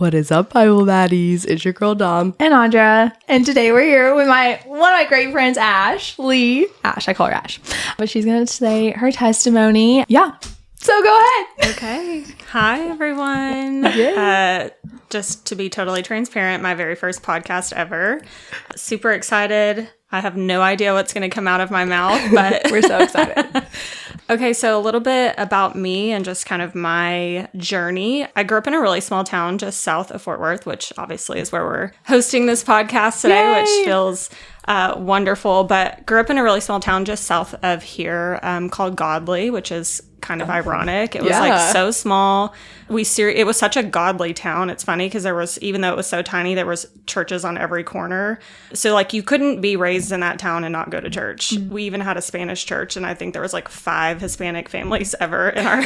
What is up, Bible Baddies? It's your girl Dom and Andra, and today we're here with one of my great friends, Ashley. Ash, I call her Ash, but she's gonna say her testimony. Yeah, so go ahead. Okay. Hi, everyone. Just to be totally transparent, my very first podcast ever. Super excited. I have no idea what's going to come out of my mouth, but we're so excited. Okay, so a little bit about me and just kind of my journey. I grew up in a really small town just south of Fort Worth, which obviously is where we're hosting this podcast today. Yay! Which feels wonderful. But grew up in a really small town just south of here called Godly, which is kind of ironic. It was like so small. It was such a godly town. It's funny because there was, even though it was so tiny, there was churches on every corner. So like you couldn't be raised in that town and not go to church. Mm-hmm. We even had a Spanish church, and I think there was like 5 Hispanic families ever in our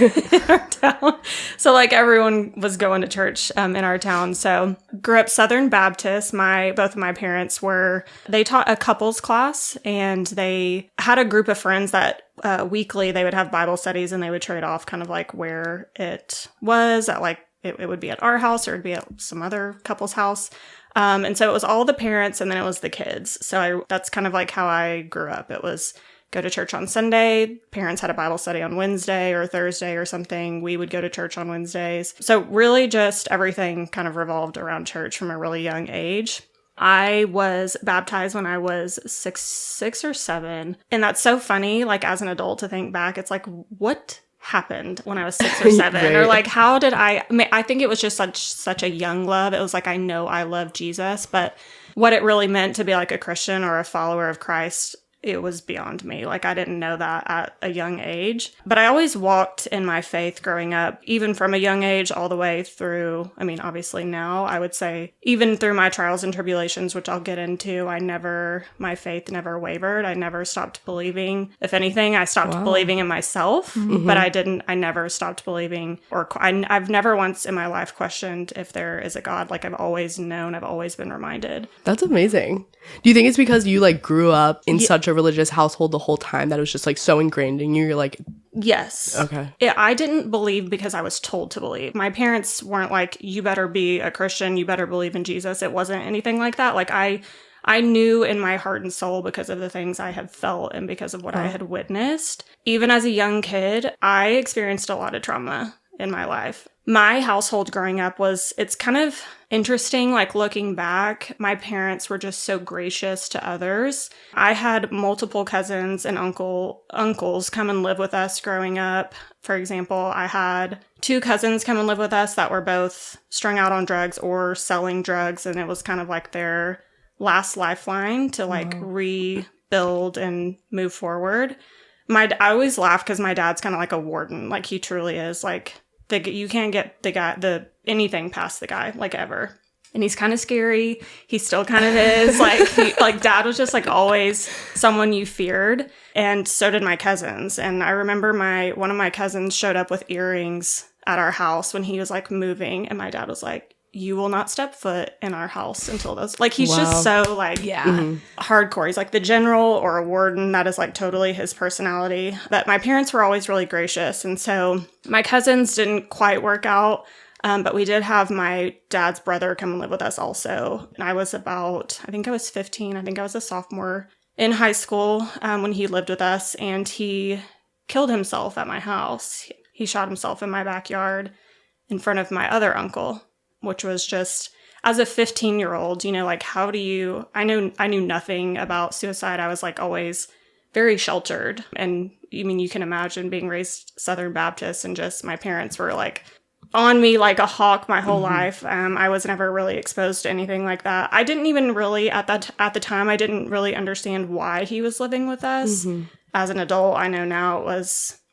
town. So like everyone was going to church in our town. So grew up Southern Baptist. Both of my parents they taught a couples class, and they had a group of friends that weekly they would have Bible studies, and they would trade off kind of like where it was at, like it would be at our house or it'd be at some other couple's house. And so it was all the parents and then it was the kids. So that's kind of like how I grew up. It was go to church on Sunday. Parents had a Bible study on Wednesday or Thursday or something. We would go to church on Wednesdays. So really just everything kind of revolved around church from a really young age. I was baptized when I was six or 7. And that's so funny, like as an adult to think back, it's like, what happened when I was 6 or 7? Right. Or like, how did I think it was just such a young love. It was like, I know I love Jesus, but what it really meant to be like a Christian or a follower of Christ, it was beyond me. Like I didn't know that at a young age, but I always walked in my faith growing up, even from a young age all the way through. I mean, obviously now I would say even through my trials and tribulations, which I'll get into, my faith never wavered. I never stopped believing. If anything, I stopped believing in myself, but I never stopped believing, I've never once in my life questioned if there is a God. Like I've always known, I've always been reminded. That's amazing. Do you think it's because you like grew up in such a religious household the whole time that it was just like so ingrained in you? You're like, yes. Okay. I didn't believe because I was told to believe. My parents weren't like, you better be a Christian, you better believe in Jesus. It wasn't anything like that. Like I knew in my heart and soul because of the things I had felt and because of what I had witnessed. Even as a young kid, I experienced a lot of trauma in my life. My household growing up it's kind of interesting, like looking back, my parents were just so gracious to others. I had multiple cousins and uncles come and live with us growing up. For example, I had 2 cousins come and live with us that were both strung out on drugs or selling drugs, and it was kind of like their last lifeline to like rebuild and move forward. I always laugh because my dad's kind of like a warden. Like he truly is. Like you can't get anything past the guy, like ever. And he's kind of scary. He still kind of is. Like dad was just like always someone you feared. And so did my cousins. And I remember one of my cousins showed up with earrings at our house when he was like moving. And my dad was like, you will not step foot in our house until those, like, he's just so like, hardcore. He's like the general or a warden. That is like totally his personality. But my parents were always really gracious. And so my cousins didn't quite work out. But we did have my dad's brother come and live with us also. And I was I think I was 15. I think I was a sophomore in high school when he lived with us, and he killed himself at my house. He shot himself in my backyard in front of my other uncle, which was just, as a 15-year-old, like how do you, I knew nothing about suicide. I was like always very sheltered. And I mean, you can imagine being raised Southern Baptist and just my parents were like on me like a hawk my whole life. I was never really exposed to anything like that. I didn't even really, at the time, I didn't really understand why he was living with us. As an adult, I know now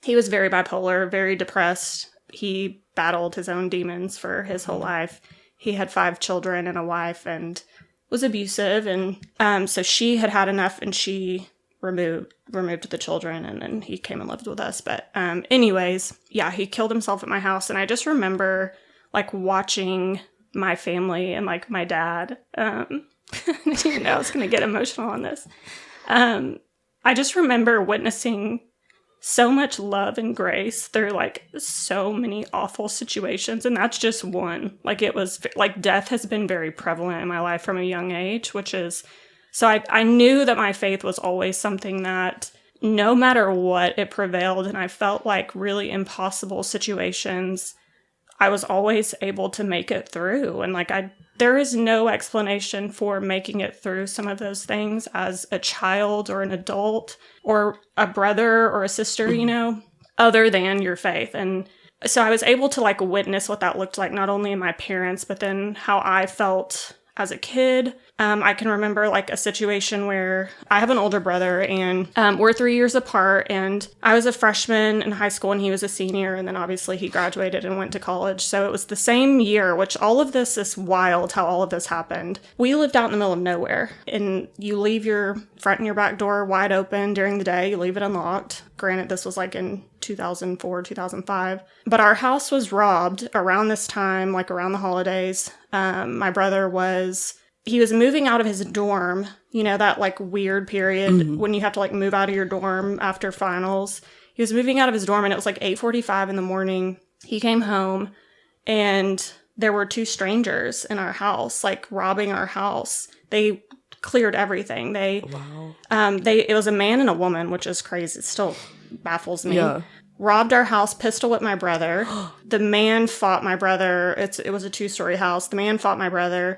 he was very bipolar, very depressed. He battled his own demons for his whole life. He had 5 children and a wife and was abusive. And so she had enough, and she removed the children, and then he came and lived with us. But anyways, he killed himself at my house. And I just remember like watching my family and like my dad. I didn't even know I was going to get emotional on this. I just remember witnessing so much love and grace through like so many awful situations. And that's just one. Like it was like death has been very prevalent in my life from a young age, which is, so I knew that my faith was always something that no matter what, it prevailed. And I felt like really impossible situations, I was always able to make it through. And like there is no explanation for making it through some of those things as a child or an adult or a brother or a sister, you know, other than your faith. And so I was able to like witness what that looked like, not only in my parents, but then how I felt as a kid. I can remember like a situation where I have an older brother and we're 3 years apart, and I was a freshman in high school and he was a senior, and then obviously he graduated and went to college. So it was the same year, which all of this is wild how all of this happened. We lived out in the middle of nowhere, and you leave your front and your back door wide open during the day. You leave it unlocked. Granted, this was like in 2004, 2005. But our house was robbed around this time, like around the holidays. My brother he was moving out of his dorm, you know, that like weird period when you have to like move out of your dorm after finals. He was moving out of his dorm and it was like 8:45 in the morning. He came home and there were two strangers in our house, like robbing our house. They cleared everything. It was a man and a woman, which is crazy. It still baffles me. Yeah. Robbed our house, pistol whipped my brother. The man fought my brother. It was a 2-story house. The man fought my brother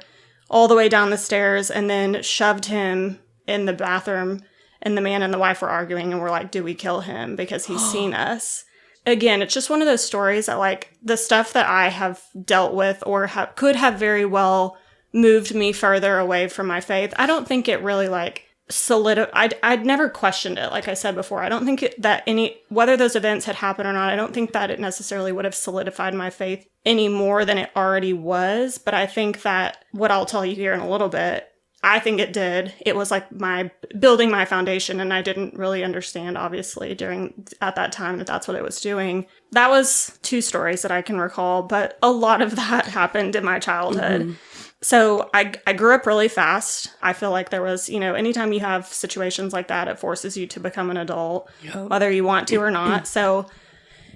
all the way down the stairs and then shoved him in the bathroom. And the man and the wife were arguing and were like, do we kill him because he's seen us? Again, it's just one of those stories that like the stuff that I have dealt with or could have very well moved me further away from my faith. I don't think it really like I'd never questioned it. Like I said before, I don't think whether those events had happened or not, I don't think that it necessarily would have solidified my faith any more than it already was. But I think that what I'll tell you here in a little bit, I think it did. It was like building my foundation, and I didn't really understand, obviously, at that time that that's what it was doing. That was 2 stories that I can recall, but a lot of that happened in my childhood. Mm-hmm. So I grew up really fast. I feel like there was, you know, anytime you have situations like that, it forces you to become an adult, whether you want to or not. So,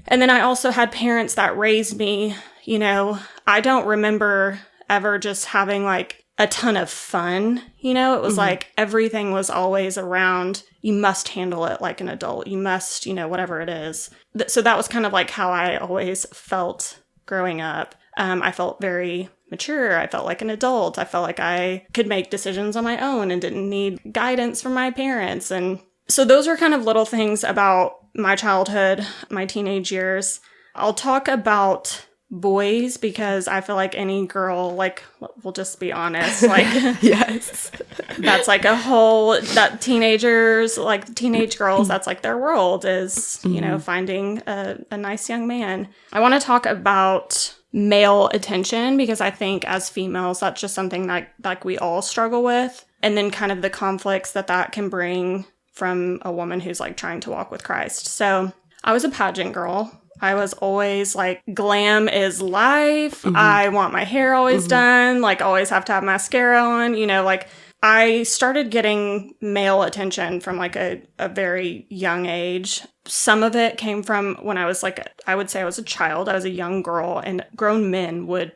and then I also had parents that raised me, you know, I don't remember ever just having like a ton of fun. You know, it was like everything was always around, you must handle it like an adult. You must, you know, whatever it is. So that was kind of like how I always felt growing up. I felt very mature. I felt like an adult. I felt like I could make decisions on my own and didn't need guidance from my parents. And so those are kind of little things about my childhood, my teenage years. I'll talk about boys because I feel like any girl, like, we'll just be honest, like, yes, that's like that teenagers, like teenage girls, that's like their world is, you know, finding a nice young man. I want to talk about male attention because I think as females, that's just something that like we all struggle with. And then kind of the conflicts that can bring from a woman who's like trying to walk with Christ. So I was a pageant girl. I was always like, glam is life. I want my hair always done, like always have to have mascara on, you know, like I started getting male attention from like a very young age. Some of it came from when I was like, I would say I was a child. I was a young girl and grown men would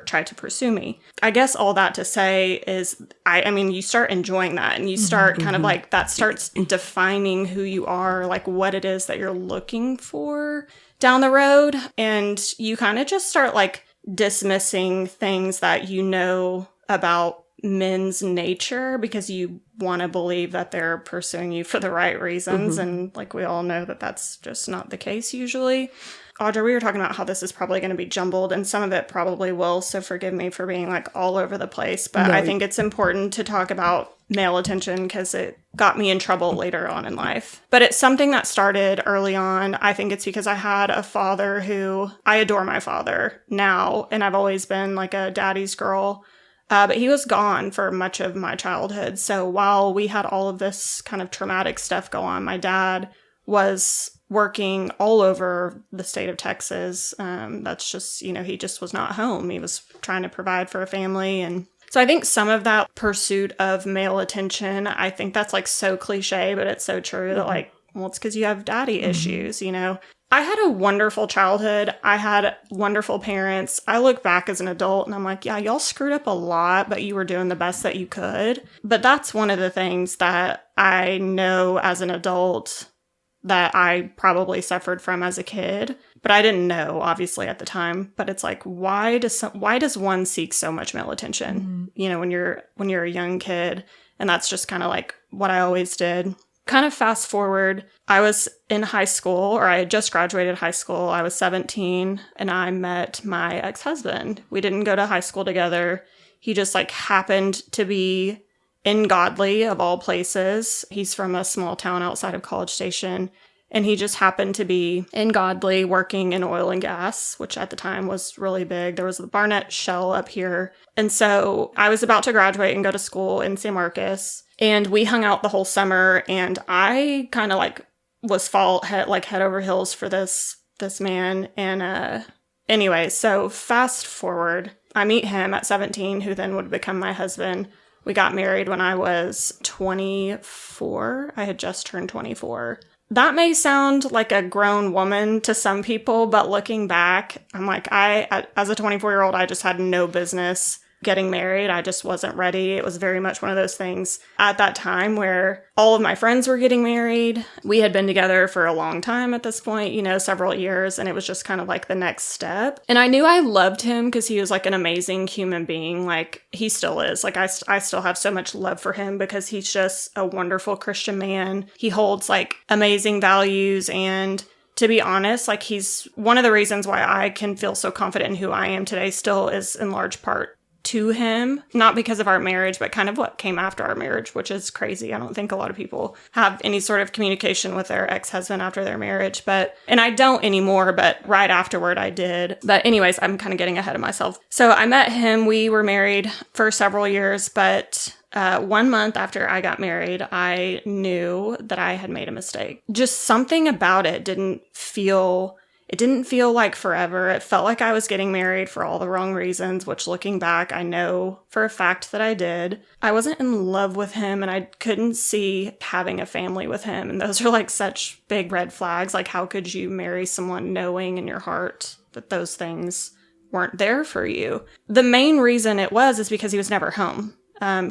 try to pursue me. I guess all that to say is, I mean, you start enjoying that and you start kind of like, that starts defining who you are, like what it is that you're looking for down the road. And you kind of just start like dismissing things that you know about men's nature because you want to believe that they're pursuing you for the right reasons. And like we all know that that's just not the case usually. Audra, we were talking about how this is probably going to be jumbled and some of it probably will. So forgive me for being like all over the place. But I think it's important to talk about male attention because it got me in trouble later on in life. But it's something that started early on. I think it's because I had a father who, I adore my father now. And I've always been like a daddy's girl. But he was gone for much of my childhood. So while we had all of this kind of traumatic stuff go on, my dad was working all over the state of Texas. That's just, you know, he just was not home. He was trying to provide for a family. And so I think some of that pursuit of male attention, I think that's like so cliche, but it's so true that like well, it's because you have daddy issues, you know? I had a wonderful childhood. I had wonderful parents. I look back as an adult and I'm like, yeah, y'all screwed up a lot, but you were doing the best that you could. But that's one of the things that I know as an adult that I probably suffered from as a kid. But I didn't know, obviously, at the time. But it's like, why does one seek so much male attention? You know, when you're a young kid, and that's just kind of like what I always did. Kind of fast forward, I was in high school, or I had just graduated high school. I was 17, and I met my ex-husband. We didn't go to high school together. He just like happened to be in Godly, of all places. He's from a small town outside of College Station. And he just happened to be in Godly working in oil and gas, which at the time was really big. There was the Barnett Shell up here. And so I was about to graduate and go to school in San Marcos. And we hung out the whole summer. And I kind of like was head over heels for this man. And anyway, so fast forward, I meet him at 17, who then would become my husband. We got married when I was 24. I had just turned 24. That may sound like a grown woman to some people, but looking back, I'm like, as a 24-year-old, I just had no business getting married. I just wasn't ready. It was very much one of those things at that time where all of my friends were getting married. We had been together for a long time at this point, you know, several years, and it was just kind of like the next step. And I knew I loved him because he was like an amazing human being. Like he still is. Like I still have so much love for him because he's just a wonderful Christian man. He holds like amazing values, and to be honest, like he's one of the reasons why I can feel so confident in who I am today still is in large part to him, not because of our marriage, but kind of what came after our marriage, which is crazy. I don't think a lot of people have any sort of communication with their ex-husband after their marriage, and I don't anymore, but right afterward I did. But anyways, I'm kind of getting ahead of myself. So I met him. We were married for several years, but 1 month after I got married, I knew that I had made a mistake. Just something about it didn't feel like forever. It felt like I was getting married for all the wrong reasons, which looking back, I know for a fact that I did. I wasn't in love with him, and I couldn't see having a family with him. And those are like such big red flags. Like, how could you marry someone knowing in your heart that those things weren't there for you? The main reason it was is because he was never home.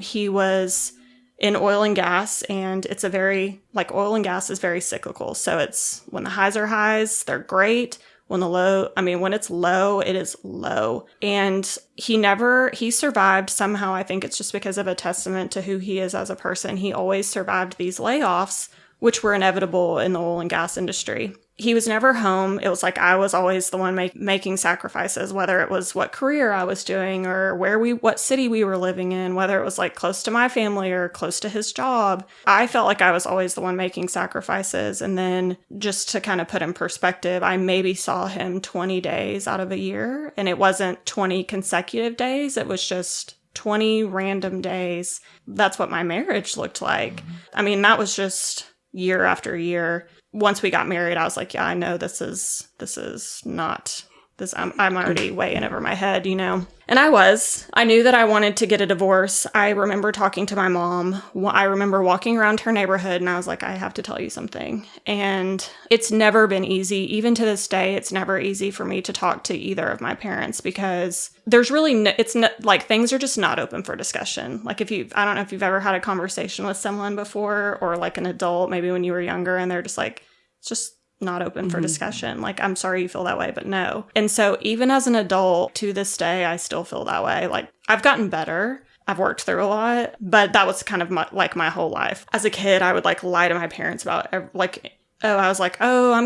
He was in oil and gas, and it's oil and gas is very cyclical. So it's when the highs are highs, they're great. When it's low, it is low. And he survived somehow. I think it's just because of a testament to who he is as a person. He always survived these layoffs, which were inevitable in the oil and gas industry. He was never home. It was like I was always the one making sacrifices, whether it was what career I was doing or what city we were living in, whether it was like close to my family or close to his job. I felt like I was always the one making sacrifices. And then just to kind of put in perspective, I maybe saw him 20 days out of a year, and it wasn't 20 consecutive days. It was just 20 random days. That's what my marriage looked like. I mean, that was just year after year. Once we got married, I was like, yeah, I know this is not this. I'm already way in over my head, you know? And I knew that I wanted to get a divorce. I remember talking to my mom. I remember walking around her neighborhood, and I was like, I have to tell you something. And it's never been easy. Even to this day, it's never easy for me to talk to either of my parents because there's really, it's not like things are just not open for discussion. Like I don't know if you've ever had a conversation with someone before, or like an adult, maybe when you were younger, and they're just like, it's just not open for discussion. Like, I'm sorry you feel that way, but no. And so even as an adult, to this day, I still feel that way. Like, I've gotten better. I've worked through a lot, but that was kind of my whole life. As a kid, I would like lie to my parents about I'm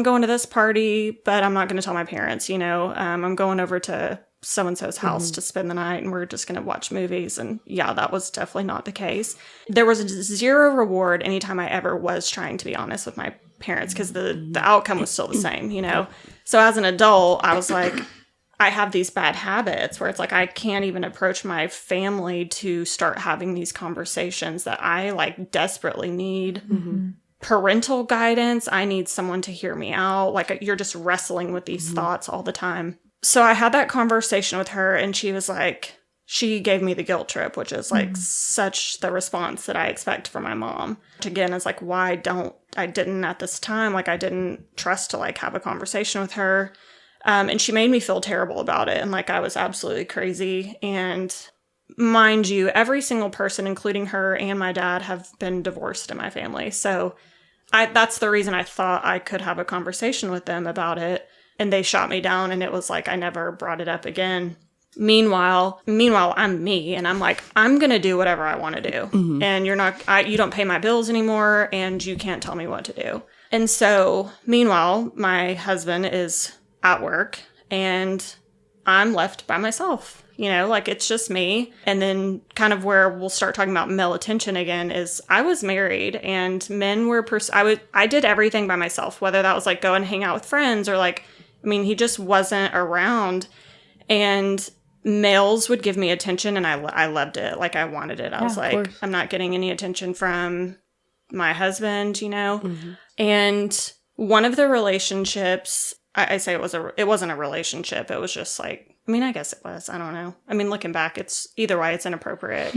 going to this party, but I'm not going to tell my parents, you know, I'm going over to so-and-so's house to spend the night, and we're just going to watch movies. And yeah, that was definitely not the case. There was zero reward anytime I ever was trying to be honest with my parents, because the outcome was still the same, you know? So as an adult, I was like, I have these bad habits where it's like I can't even approach my family to start having these conversations that I like desperately need. Parental guidance. I need someone to hear me out. Like, you're just wrestling with these thoughts all the time. So I had that conversation with her, and she was like, she gave me the guilt trip, which is like such the response that I expect from my mom. Which again is like, why I didn't at this time, like I didn't trust to like have a conversation with her. And she made me feel terrible about it. And like, I was absolutely crazy. And mind you, every single person, including her and my dad, have been divorced in my family. So that's the reason I thought I could have a conversation with them about it. And they shot me down, and it was like, I never brought it up again. Meanwhile, I'm me, and I'm like, I'm going to do whatever I want to do. And you don't pay my bills anymore, and you can't tell me what to do. And so, meanwhile, my husband is at work, and I'm left by myself. Like it's just me. And then kind of where we'll start talking about male attention again is I was married, and men were, I did everything by myself, whether that was like go and hang out with friends or like, he just wasn't around. And males would give me attention, and I loved it. Like I wanted it. I was like, I'm not getting any attention from my husband, And one of the relationships, I say it wasn't a relationship. It was just like, I guess it was. I don't know. Looking back, it's either way, it's inappropriate,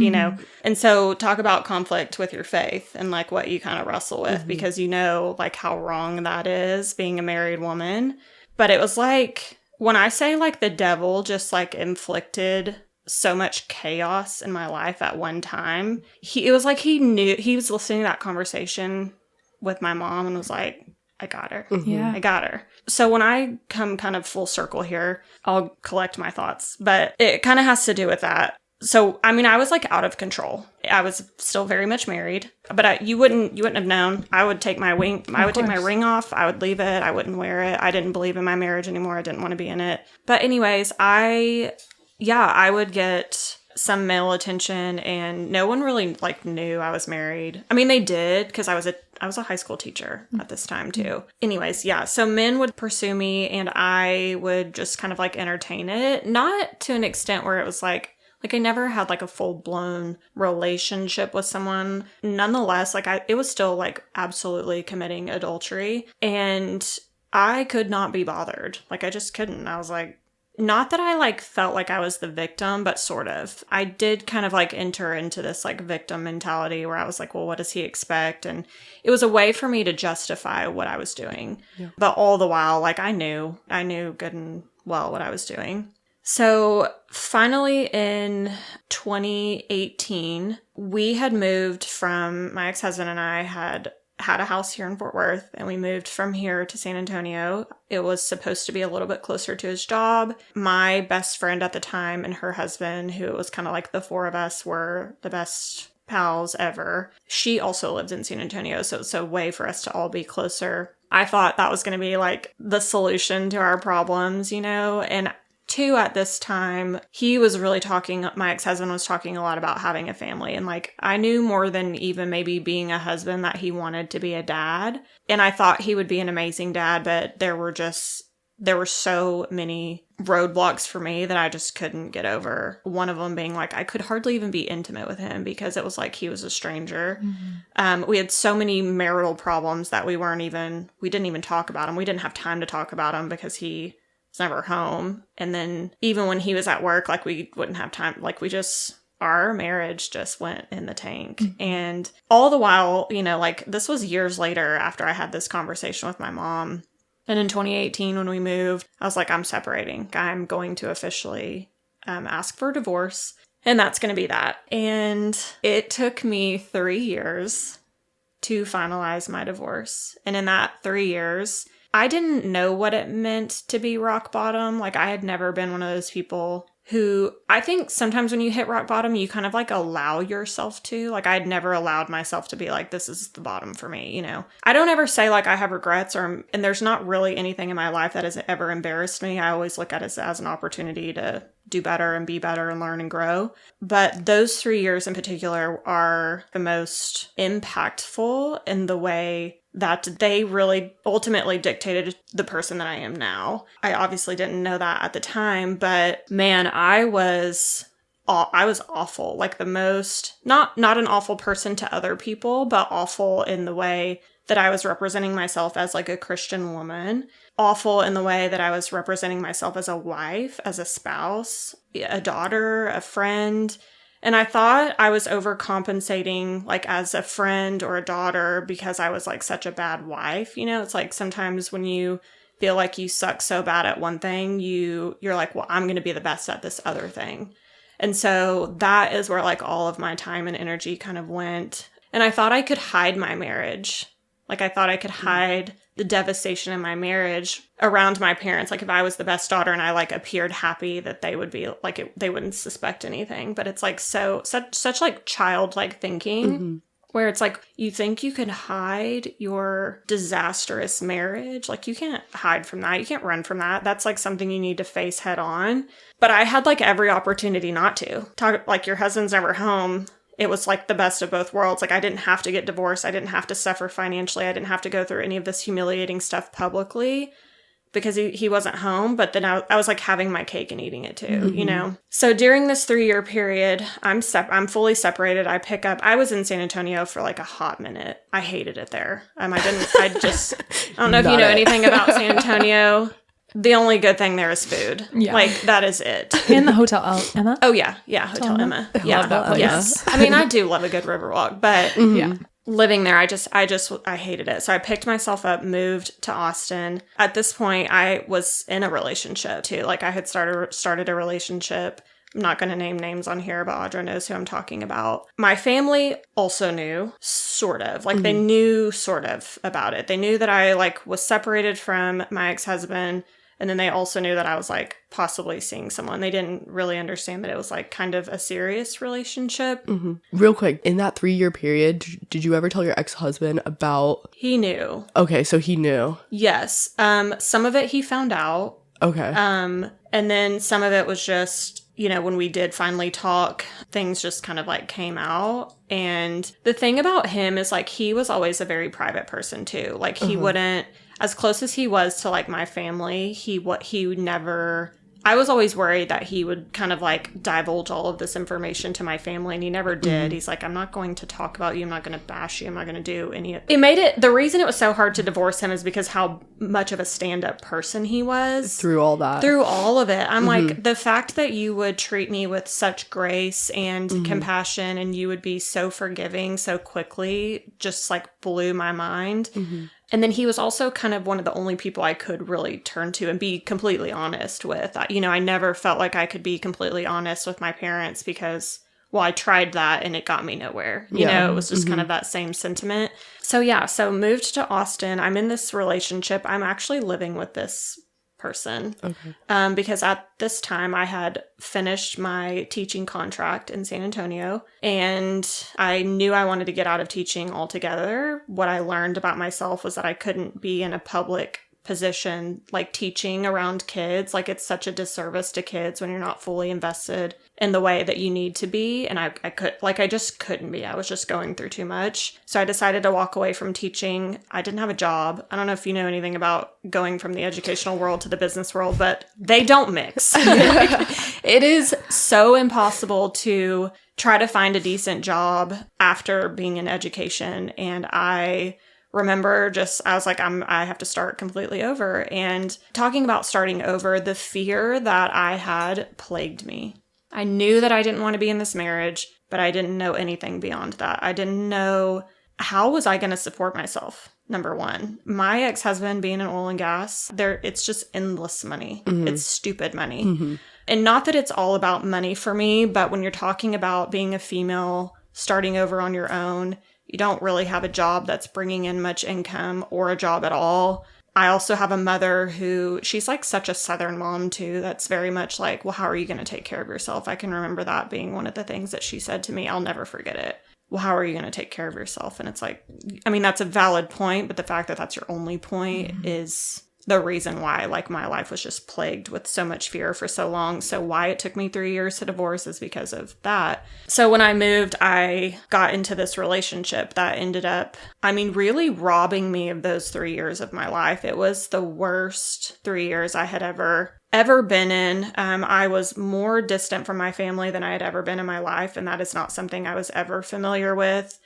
And so talk about conflict with your faith and like what you kind of wrestle with because like how wrong that is being a married woman. But it was like, when I say like the devil just like inflicted so much chaos in my life at one time, it was like he knew, he was listening to that conversation with my mom and was like, I got her. I got her. So when I come kind of full circle here, I'll collect my thoughts, but it kind of has to do with that. So, I was like out of control. I was still very much married, but you wouldn't have known. I would take my take my ring off. I would leave it. I wouldn't wear it. I didn't believe in my marriage anymore. I didn't want to be in it. But anyways, I would get some male attention, and no one really like knew I was married. They did because I was a high school teacher at this time too. Anyways, so men would pursue me, and I would just kind of like entertain it, not to an extent where it was like I never had like a full-blown relationship with someone. Nonetheless, like it was still like absolutely committing adultery, and I could not be bothered. Like I just couldn't. I was like, not that I like felt like I was the victim, but sort of. I did kind of like enter into this like victim mentality where I was like, well, what does he expect? And it was a way for me to justify what I was doing. Yeah. But all the while, like I knew good and well what I was doing. So finally in 2018, we had moved from, my ex-husband and I had a house here in Fort Worth, and we moved from here to San Antonio. It was supposed to be a little bit closer to his job. My best friend at the time and her husband, who it was kind of like the four of us were the best pals ever. She also lived in San Antonio, so it's a way for us to all be closer. I thought that was going to be like the solution to our problems, and two, at this time, he was really my ex-husband was talking a lot about having a family. And like, I knew more than even maybe being a husband that he wanted to be a dad. And I thought he would be an amazing dad, but there were so many roadblocks for me that I just couldn't get over. One of them being like, I could hardly even be intimate with him because it was like he was a stranger. We had so many marital problems that we didn't even talk about them. We didn't have time to talk about them because he was never home. And then even when he was at work, like we wouldn't have time. Like our marriage just went in the tank. And all the while, like this was years later after I had this conversation with my mom. And in 2018, when we moved, I was like, I'm separating. I'm going to officially ask for a divorce. And that's going to be that. And it took me 3 years to finalize my divorce. And in that 3 years, I didn't know what it meant to be rock bottom. Like I had never been one of those people who, I think sometimes when you hit rock bottom, you kind of like allow yourself to. Like I had never allowed myself to be like, this is the bottom for me, I don't ever say like I have regrets and there's not really anything in my life that has ever embarrassed me. I always look at it as an opportunity to do better and be better and learn and grow. But those 3 years in particular are the most impactful in the way that they really ultimately dictated the person that I am now. I obviously didn't know that at the time, but man, I was awful. Like the most, not an awful person to other people, but awful in the way that I was representing myself as like a Christian woman, awful in the way that I was representing myself as a wife, as a spouse, a daughter, a friend. And I thought I was overcompensating like as a friend or a daughter because I was like such a bad wife. You know, it's like sometimes when you feel like you suck so bad at one thing, you're like, well, I'm going to be the best at this other thing. And so that is where like all of my time and energy kind of went. And I thought I could hide my marriage. Like I thought I could hide the devastation in my marriage around my parents. Like if I was the best daughter and I like appeared happy, that they would be like, they wouldn't suspect anything. But it's like such like childlike thinking where it's like, you think you can hide your disastrous marriage. Like you can't hide from that. You can't run from that. That's like something you need to face head on. But I had like every opportunity not to. Talk like your husband's never home. It was like the best of both worlds. Like I didn't have to get divorced. I didn't have to suffer financially. I didn't have to go through any of this humiliating stuff publicly because he wasn't home. But then I was like having my cake and eating it too, you know? So during this 3-year period, I'm fully separated. I was in San Antonio for like a hot minute. I hated it there. I don't know if you know anything about San Antonio. The only good thing there is food. Yeah. Like, that is it. And the Hotel Emma. Oh, yeah. Yeah, Hotel Emma. Yeah. Love that place. Yes. I mean, I do love a good Riverwalk, but Yeah. living there, I hated it. So I picked myself up, moved to Austin. At this point, I was in a relationship, too. Like, I had started a relationship. I'm not going to name names on here, but Audra knows who I'm talking about. My family also knew, sort of. Like, they knew sort of about it. They knew that I, like, was separated from my ex-husband. And then they also knew that I was like possibly seeing someone. They didn't really understand that it was like kind of a serious relationship. Real quick, in that 3-year period, did you ever tell your ex-husband about... He knew. Okay, so he knew. Yes. Some of it he found out. Okay. And then some of it was just, you know, when we did finally talk, things just kind of like came out. And the thing about him is like he was always a very private person too. Like he wouldn't... As close as he was to like my family, he would never, I was always worried that he would kind of like divulge all of this information to my family, and he never did. He's like, I'm not going to talk about you. I'm not going to bash you. I'm not going to do any of it. The reason it was so hard to divorce him is because how much of a stand-up person he was. Through all that. Through all of it. I'm like, the fact that you would treat me with such grace and compassion and you would be so forgiving so quickly just like blew my mind. And then he was also kind of one of the only people I could really turn to and be completely honest with. You know, I never felt like I could be completely honest with my parents because, well, I tried that and it got me nowhere. You know, it was just kind of that same sentiment. So yeah, so moved to Austin. I'm in this relationship. I'm actually living with this person. Okay. Because at this time I had finished my teaching contract in San Antonio and I knew I wanted to get out of teaching altogether. What I learned about myself was that I couldn't be in a public position like teaching around kids. Like it's such a disservice to kids when you're not fully invested in the way that you need to be. And I just couldn't be. I was just going through too much. So I decided to walk away from teaching. I didn't have a job. I don't know if you know anything about going from the educational world to the business world, but they don't mix. It is so impossible to try to find a decent job after being in education. And I remember I was like, I have to start completely over. And talking about starting over, the fear that I had plagued me. I knew that I didn't want to be in this marriage, but I didn't know anything beyond that. I didn't know how was I going to support myself. Number one, my ex-husband being in oil and gas, it's just endless money. It's stupid money. And not that it's all about money for me, but when you're talking about being a female, starting over on your own, you don't really have a job that's bringing in much income or a job at all. I also have a mother who, she's like such a Southern mom too. That's very much like, well, how are you going to take care of yourself? I can remember that being one of the things that she said to me. I'll never forget it. Well, how are you going to take care of yourself? And it's like, I mean, that's a valid point, but the fact that that's your only point is the reason why like my life was just plagued with so much fear for so long. So why it took me 3 years to divorce is because of that. So when I moved, I got into this relationship that ended up, I mean, really robbing me of those 3 years of my life. It was the worst 3 years I had ever been in. I was more distant from my family than I had ever been in my life. And that is not something I was ever familiar with.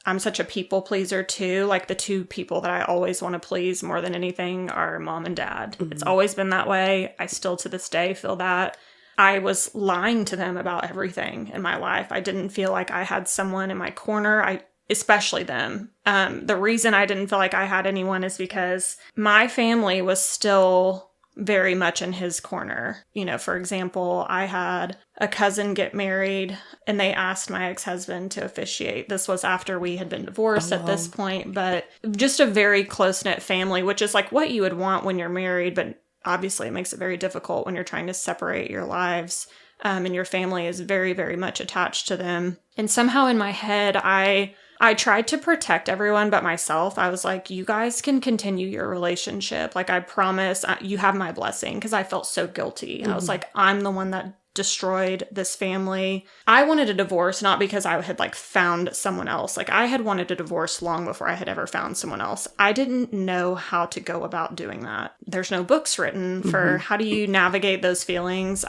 I'm such a people pleaser too. Like the two people that I always want to please more than anything are mom and dad. Mm-hmm. It's always been that way. I still to this day feel that. I was lying to them about everything in my life. I didn't feel like I had someone in my corner. Especially them. The reason I didn't feel like I had anyone is because my family was still very much in his corner. You know, for example, I had a cousin get married and they asked my ex-husband to officiate. This was after we had been divorced at this point, but just a very close-knit family, which is like what you would want when you're married, but obviously it makes it very difficult when you're trying to separate your lives. And your family is very, very much attached to them. And somehow in my head, I tried to protect everyone but myself. I was like, you guys can continue your relationship. Like, I promise you have my blessing, because I felt so guilty. Mm-hmm. I was like, I'm the one that destroyed this family. I wanted a divorce, not because I had like found someone else. Like, I had wanted a divorce long before I had ever found someone else. I didn't know how to go about doing that. There's no books written for how do you navigate those feelings.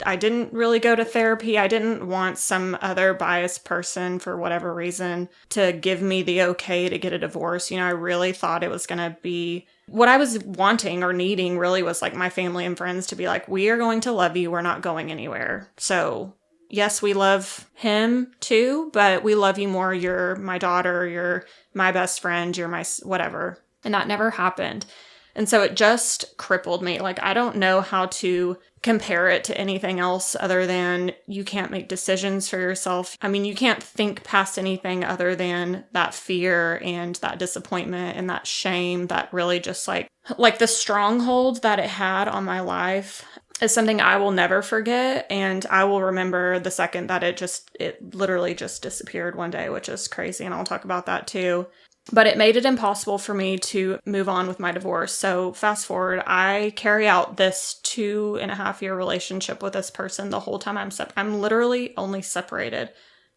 I didn't really go to therapy. I didn't want some other biased person, for whatever reason, to give me the okay to get a divorce. You know, I really thought it was going to be what I was wanting or needing really was like my family and friends to be like, we are going to love you. We're not going anywhere. So yes, we love him too, but we love you more. You're my daughter. You're my best friend. You're my whatever. And that never happened. And so it just crippled me. Like, I don't know how to compare it to anything else other than you can't make decisions for yourself. I mean, you can't think past anything other than that fear and that disappointment and that shame that really just like the stronghold that it had on my life is something I will never forget. And I will remember the second that it literally just disappeared one day, which is crazy. And I'll talk about that too. But it made it impossible for me to move on with my divorce. So fast forward, I carry out this 2.5-year relationship with this person the whole time I'm literally only separated.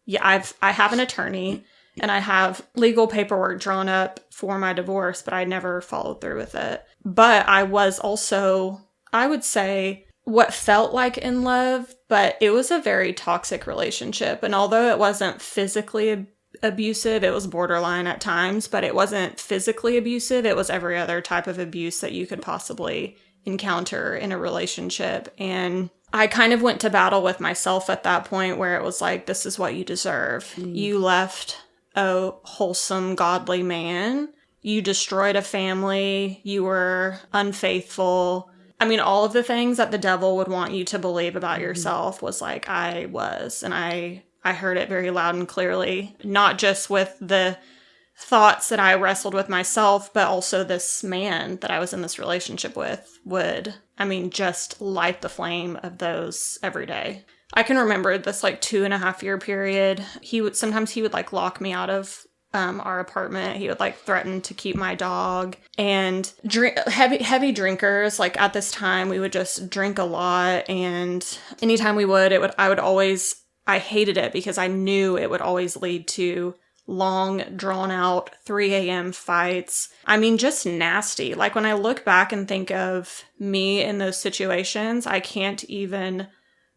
Yeah, I have an attorney and I have legal paperwork drawn up for my divorce, but I never followed through with it. But I was also, I would say, what felt like in love, but it was a very toxic relationship. And although it wasn't physically abusive, it was borderline at times, but it wasn't physically abusive. It was every other type of abuse that you could possibly encounter in a relationship. And I kind of went to battle with myself at that point where it was like, this is what you deserve. You left a wholesome, godly man. You destroyed a family. You were unfaithful. I mean, all of the things that the devil would want you to believe about yourself was like, I was. And I heard it very loud and clearly, not just with the thoughts that I wrestled with myself, but also this man that I was in this relationship with would, just light the flame of those every day. I can remember this 2.5-year period. Sometimes he would lock me out of our apartment. He would threaten to keep my dog, and heavy drinkers. At this time, we would just drink a lot, and anytime we would, I hated it because I knew it would always lead to long, drawn-out 3 a.m. fights. Just nasty. When I look back and think of me in those situations, I can't even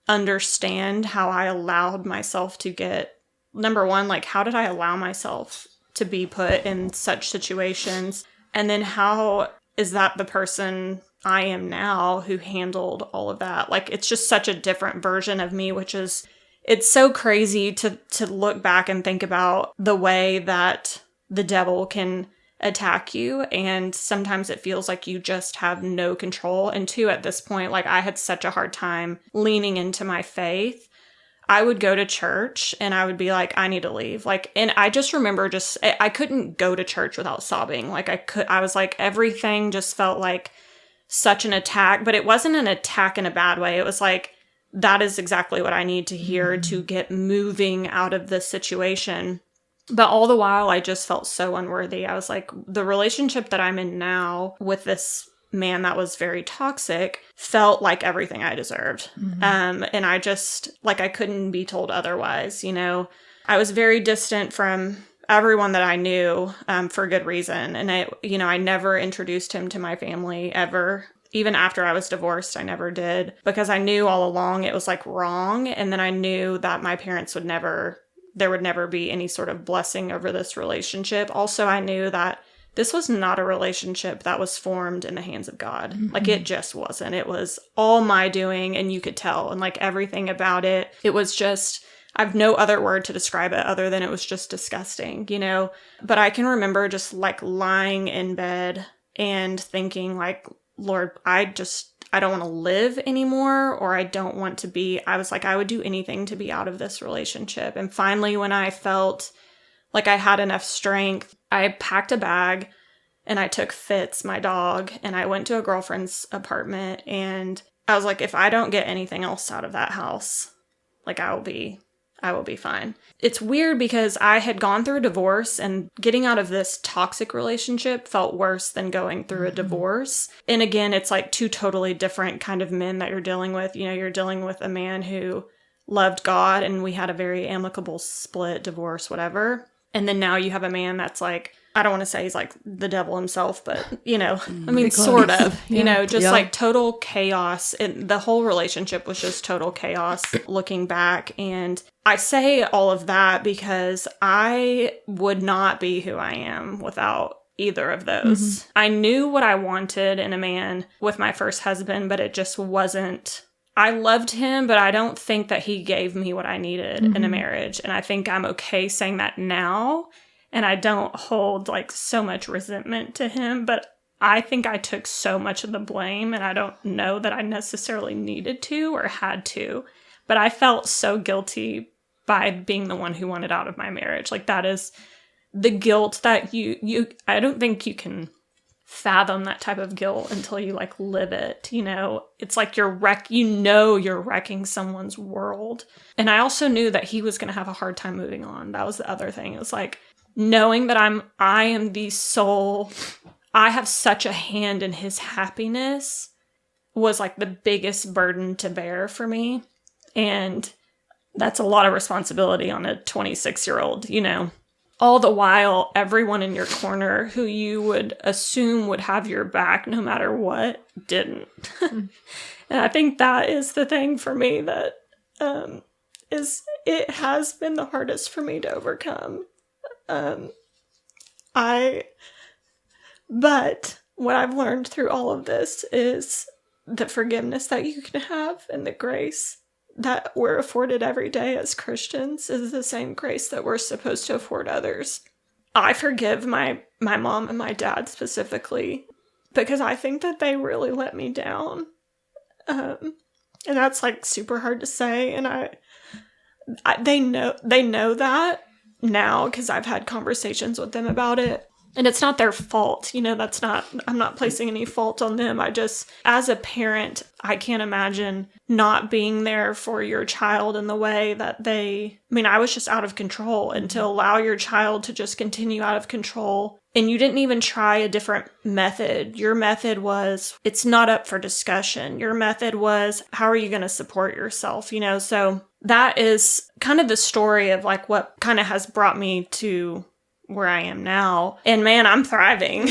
understand how I allowed myself to get... Number one, how did I allow myself to be put in such situations? And then how is that the person I am now who handled all of that? It's just such a different version of me, which is... It's so crazy to look back and think about the way that the devil can attack you. And sometimes it feels like you just have no control. And two, at this point, I had such a hard time leaning into my faith. I would go to church and I would be like, I need to leave. And I just remember I couldn't go to church without sobbing. I was like, everything just felt like such an attack, but it wasn't an attack in a bad way. It was like, that is exactly what I need to hear to get moving out of this situation. But all the while, I just felt so unworthy. I was like, the relationship that I'm in now with this man that was very toxic felt like everything I deserved. And I just, I couldn't be told otherwise, I was very distant from everyone that I knew for good reason. And I never introduced him to my family ever. Even after I was divorced, I never did, because I knew all along it was wrong. And then I knew that my parents would never there would never be any sort of blessing over this relationship. Also, I knew that this was not a relationship that was formed in the hands of God. Mm-hmm. Like, it just wasn't. It was all my doing, and you could tell. And, like, everything about it, it was just, I have no other word to describe it other than it was just disgusting, you know? But I can remember just, like, lying in bed and thinking, like, Lord, I don't want to live anymore, or I don't want to be, I was like, I would do anything to be out of this relationship. And finally, when I felt like I had enough strength, I packed a bag and I took Fitz, my dog, and I went to a girlfriend's apartment, and I was like, if I don't get anything else out of that house, like, I will be fine. It's weird because I had gone through a divorce, and getting out of this toxic relationship felt worse than going through a divorce. And again, it's like two totally different kind of men that you're dealing with. You know, you're dealing with a man who loved God, and we had a very amicable split, divorce, whatever. And then now you have a man that's like, I don't want to say he's like the devil himself, but, you know, I mean, sort of, you know, just like total chaos. The whole relationship was just total chaos looking back. And I say all of that because I would not be who I am without either of those. Mm-hmm. I knew what I wanted in a man with my first husband, but it just wasn't. I loved him, but I don't think that he gave me what I needed in a marriage. And I think I'm okay saying that now. And I don't hold like so much resentment to him, but I think I took so much of the blame, and I don't know that I necessarily needed to or had to, but I felt so guilty by being the one who wanted out of my marriage. Like, that is the guilt that I don't think you can fathom that type of guilt until you like live it. You know, it's like you're wrecking someone's world. And I also knew that he was going to have a hard time moving on. That was the other thing. It was like knowing that I am the sole, I have such a hand in his happiness was like the biggest burden to bear for me. And that's a lot of responsibility on a 26-year-old, you know. All the while, everyone in your corner who you would assume would have your back no matter what, didn't. And I think that is the thing for me that it has been the hardest for me to overcome. But what I've learned through all of this is the forgiveness that you can have and the grace that we're afforded every day as Christians is the same grace that we're supposed to afford others. I forgive my mom and my dad specifically because I think that they really let me down. And that's like super hard to say. And they know that now because I've had conversations with them about it. And it's not their fault, you know, I'm not placing any fault on them. As a parent, I can't imagine not being there for your child in the way that I was just out of control, and to allow your child to just continue out of control. And you didn't even try a different method. Your method was, it's not up for discussion. Your method was, how are you going to support yourself, you know? So that is kind of the story of like what kind of has brought me to where I am now. And man, I'm thriving.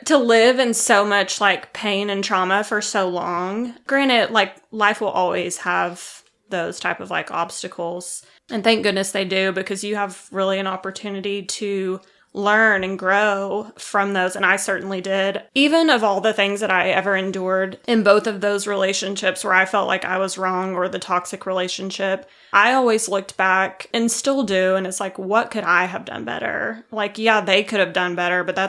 To live in so much like pain and trauma for so long. Granted, like life will always have those type of like obstacles. And thank goodness they do, because you have really an opportunity to learn and grow from those. And I certainly did. Even of all the things that I ever endured in both of those relationships where I felt like I was wrong, or the toxic relationship, I always looked back and still do. And it's like, what could I have done better? Like, yeah, they could have done better, but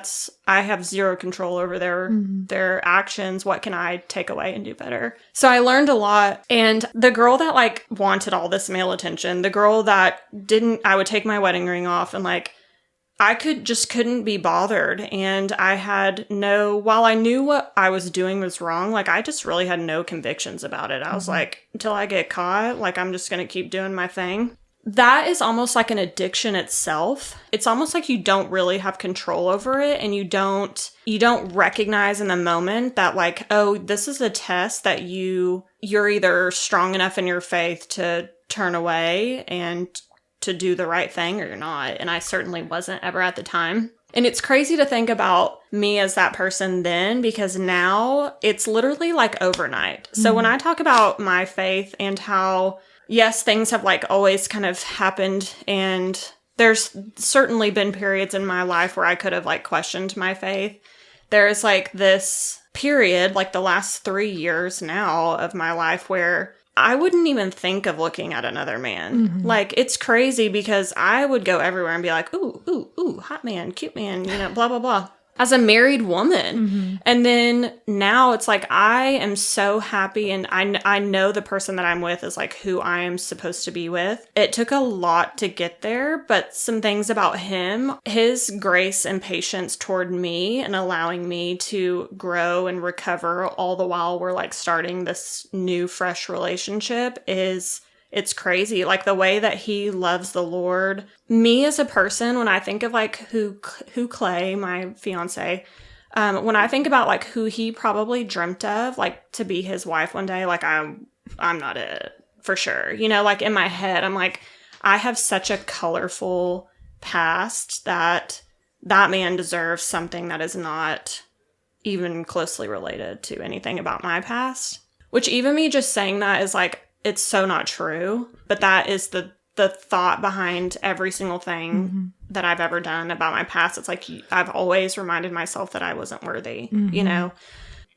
I have zero control over their actions. What can I take away and do better? So I learned a lot. And the girl that like wanted all this male attention, the girl that I would take my wedding ring off and like, I couldn't be bothered. And while I knew what I was doing was wrong, like I just really had no convictions about it. I was like, until I get caught, like I'm just going to keep doing my thing. That is almost like an addiction itself. It's almost like you don't really have control over it, and you don't recognize in the moment that like, oh, this is a test that you're either strong enough in your faith to turn away and to do the right thing, or you're not. And I certainly wasn't ever at the time. And it's crazy to think about me as that person then, because now it's literally like overnight. So when I talk about my faith and how, yes, things have like always kind of happened, and there's certainly been periods in my life where I could have like questioned my faith. There's like this period, like the last 3 years now of my life, where I wouldn't even think of looking at another man. Like, it's crazy because I would go everywhere and be like, ooh, hot man, cute man, you know, blah, blah, blah. As a married woman. And then now it's like, I am so happy, and I know the person that I'm with is like who I am supposed to be with. It took a lot to get there, but some things about him, his grace and patience toward me and allowing me to grow and recover all the while we're like starting this new, fresh relationship it's crazy. Like the way that he loves the Lord. Me as a person, when I think of like who Clay, my fiance, when I think about like who he probably dreamt of, like to be his wife one day, like I'm not it for sure. You know, like in my head, I'm like, I have such a colorful past that man deserves something that is not even closely related to anything about my past. Which even me just saying that is like, it's so not true, but that is the thought behind every single thing that I've ever done about my past. It's like I've always reminded myself that I wasn't worthy, you know?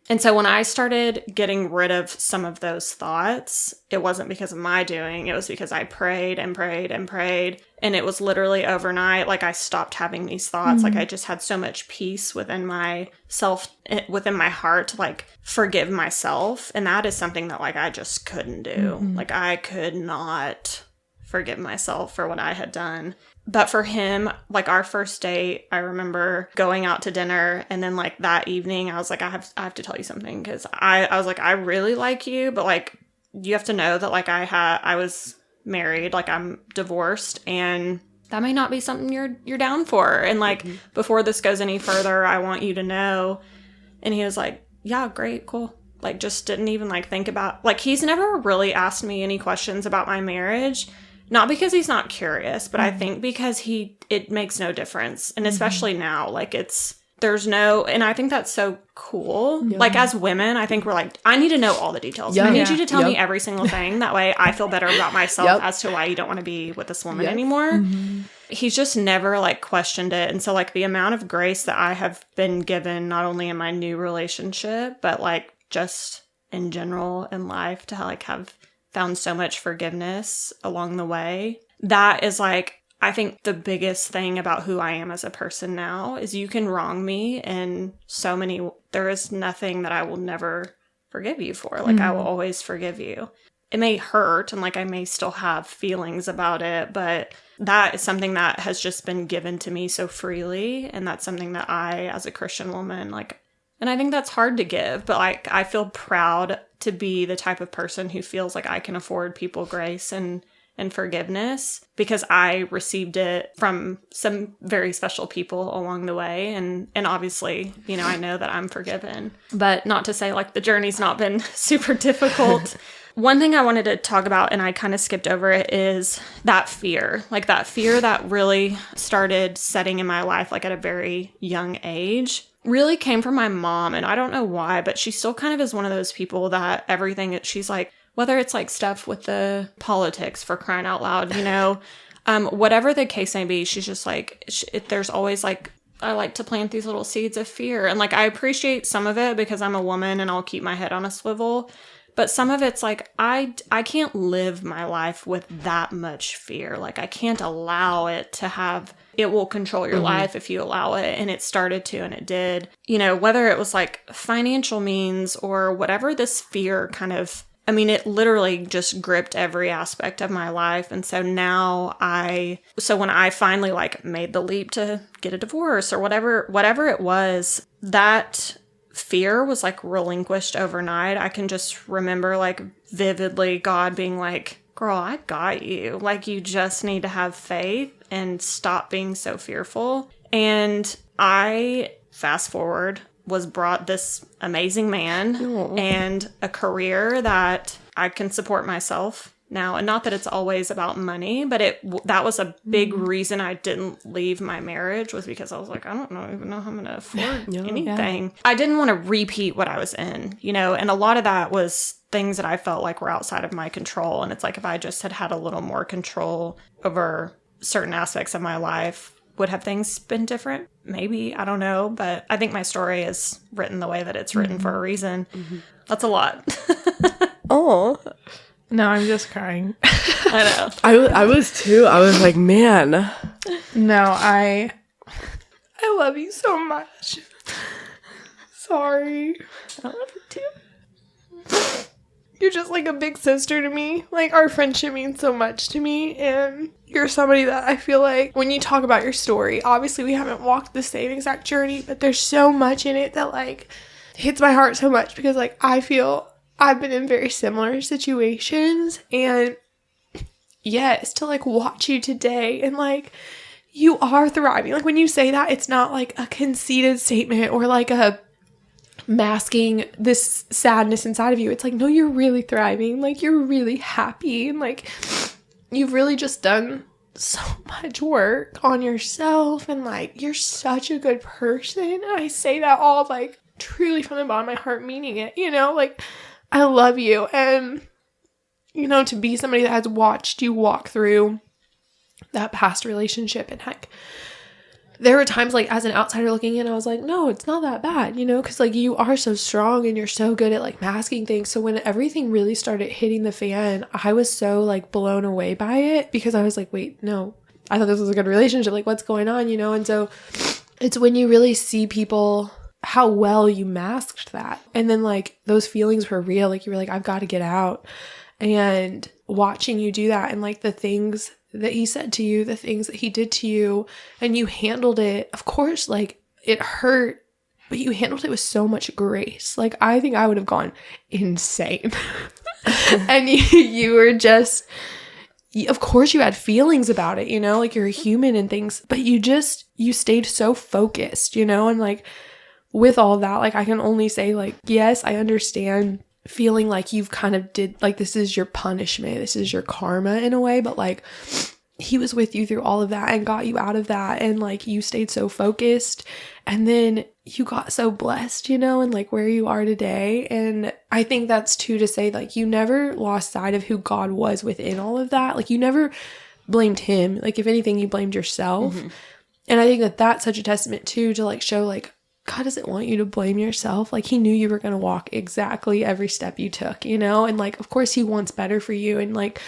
And so when I started getting rid of some of those thoughts, it wasn't because of my doing. It was because I prayed and prayed and prayed. And it was literally overnight. Like I stopped having these thoughts. Like I just had so much peace within myself, within my heart to like forgive myself. And that is something that like I just couldn't do. Like I could not forgive myself for what I had done. But for him, like our first date, I remember going out to dinner, and then like that evening, I was like, I have to tell you something, because I was like, I really like you, but like you have to know that like I was married, like I'm divorced, and that may not be something you're down for. And like before this goes any further, I want you to know. And he was like, yeah, great, cool. Like just didn't even like think about, like he's never really asked me any questions about my marriage. Not because he's not curious, but I think because it makes no difference. And especially now, like and I think that's so cool. Yeah. Like as women, I think we're like, I need to know all the details. I need you to tell me every single thing. That way I feel better about myself as to why you don't want to be with this woman anymore. He's just never like questioned it. And so like the amount of grace that I have been given, not only in my new relationship, but like just in general in life, to like have found so much forgiveness along the way. That is like, I think the biggest thing about who I am as a person now is you can wrong me in so many, there is nothing that I will never forgive you for. Like I will always forgive you. It may hurt and like I may still have feelings about it, but that is something that has just been given to me so freely. And that's something that I, as a Christian woman, like, and I think that's hard to give, but like I feel proud to be the type of person who feels like I can afford people grace and forgiveness, because I received it from some very special people along the way. And obviously, you know, I know that I'm forgiven, but not to say like the journey's not been super difficult. One thing I wanted to talk about, and I kind of skipped over it, is that fear. Like that fear that really started setting in my life like at a very young age. Really came from my mom, and I don't know why, but she still kind of is one of those people that everything she's like, whether it's like stuff with the politics, for crying out loud, you know, whatever the case may be, she's just like, there's always like, I like to plant these little seeds of fear. And like, I appreciate some of it because I'm a woman and I'll keep my head on a swivel. But some of it's like, I can't live my life with that much fear. Like I can't allow it to have, it will control your life if you allow it. And it started to, and it did, you know, whether it was like financial means or whatever, this fear kind of, I mean, it literally just gripped every aspect of my life. And so now so when I finally like made the leap to get a divorce or whatever it was, that fear was like relinquished overnight. I can just remember like vividly God being like, girl, I got you. Like you just need to have faith and stop being so fearful. And I, fast forward, was brought this amazing man and a career that I can support myself now. And not that it's always about money, but that was a big reason I didn't leave my marriage, was because I was like, I don't even know how I'm going to afford anything. Yeah. I didn't want to repeat what I was in, you know, and a lot of that was things that I felt like were outside of my control. And it's like, if I just had a little more control over certain aspects of my life, would have things been different? Maybe, I don't know. But I think my story is written the way that it's written for a reason. That's a lot. Oh, no, I'm just crying. I know. I was too. I was like, man. No, I love you so much. Sorry. I love you too. You're just like a big sister to me. Like, our friendship means so much to me, and you're somebody that I feel like when you talk about your story, obviously we haven't walked the same exact journey, but there's so much in it that like hits my heart so much, because like I feel I've been in very similar situations, and yes, to like watch you today and like you are thriving. Like when you say that, it's not like a conceited statement or like a masking this sadness inside of you. It's like, no, you're really thriving. Like you're really happy, and like you've really just done so much work on yourself, and like you're such a good person. And I say that all like truly from the bottom of my heart, meaning it, you know, like I love you. And you know, to be somebody that has watched you walk through that past relationship, and heck, there were times like as an outsider looking in, I was like, no, it's not that bad, you know, because like you are so strong and you're so good at like masking things. So when everything really started hitting the fan, I was so like blown away by it, because I was like, wait, no, I thought this was a good relationship. Like what's going on, you know? And so it's when you really see people, how well you masked that. And then like those feelings were real. Like you were like, I've got to get out. And watching you do that, and like the things that he said to you, the things that he did to you, and you handled it. Of course, like it hurt, but you handled it with so much grace. Like I think I would have gone insane. And you were just, of course you had feelings about it, you know, like you're a human and things, but you stayed so focused, you know, and like with all that, like I can only say like, yes, I understand feeling like you've kind of did, like this is your punishment, this is your karma in a way, but like he was with you through all of that and got you out of that, and like you stayed so focused, and then you got so blessed, you know, and like where you are today. And I think that's too to say like you never lost sight of who God was within all of that. Like you never blamed him. Like if anything, you blamed yourself. And I think that that's such a testament too, to like show like God doesn't want you to blame yourself. Like he knew you were going to walk exactly every step you took, you know? And like, of course he wants better for you and like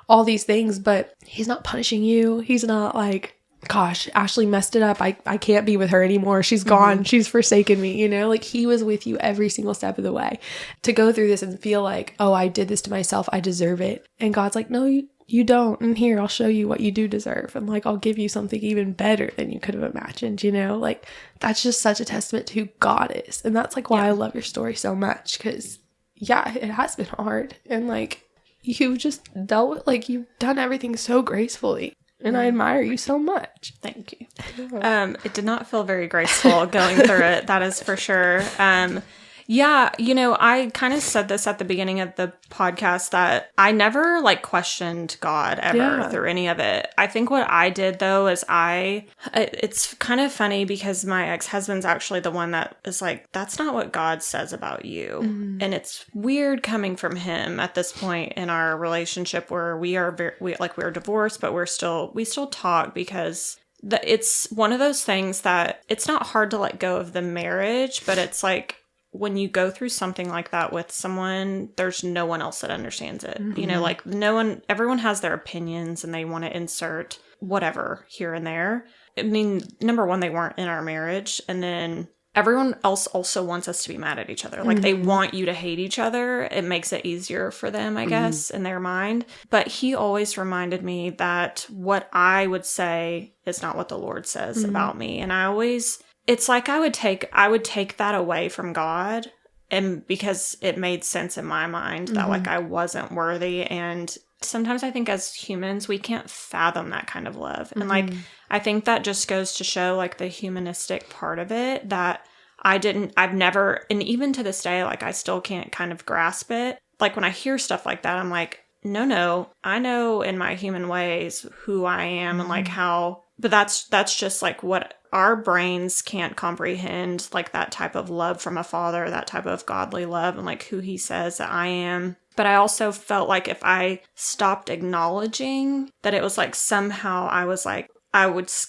all these things, but he's not punishing you. He's not like, gosh, Ashley messed it up. I can't be with her anymore. She's gone. She's forsaken me, you know? Like he was with you every single step of the way. To go through this and feel like, oh, I did this to myself, I deserve it. And God's like, no, you don't. And here, I'll show you what you do deserve. And like, I'll give you something even better than you could have imagined, you know? Like that's just such a testament to who God is. And that's like why I love your story so much. Cause yeah, it has been hard. And like, you've just dealt with, like, you've done everything so gracefully. And I admire you so much. Thank you. It did not feel very graceful going through it. That is for sure. Yeah, you know, I kind of said this at the beginning of the podcast that I never like questioned God ever through any of it. I think what I did though is it's kind of funny because my ex-husband's actually the one that is like, that's not what God says about you. And it's weird coming from him at this point in our relationship where we're divorced, but we still talk because it's one of those things that it's not hard to let go of the marriage, but it's like, when you go through something like that with someone, there's no one else that understands it. You know, like everyone has their opinions and they want to insert whatever here and there. I mean, number one, they weren't in our marriage. And then everyone else also wants us to be mad at each other. Like they want you to hate each other. It makes it easier for them, I guess, in their mind. But he always reminded me that what I would say is not what the Lord says about me. And it's like I would take that away from God, and because it made sense in my mind that like I wasn't worthy. And sometimes I think as humans, we can't fathom that kind of love. And like, I think that just goes to show like the humanistic part of it that I've never, and even to this day, like I still can't kind of grasp it. Like when I hear stuff like that, I'm like, no, I know in my human ways who I am and like how, but that's just like what our brains can't comprehend, like that type of love from a father, that type of godly love and like who he says that I am. But I also felt like if I stopped acknowledging that, it was like somehow I was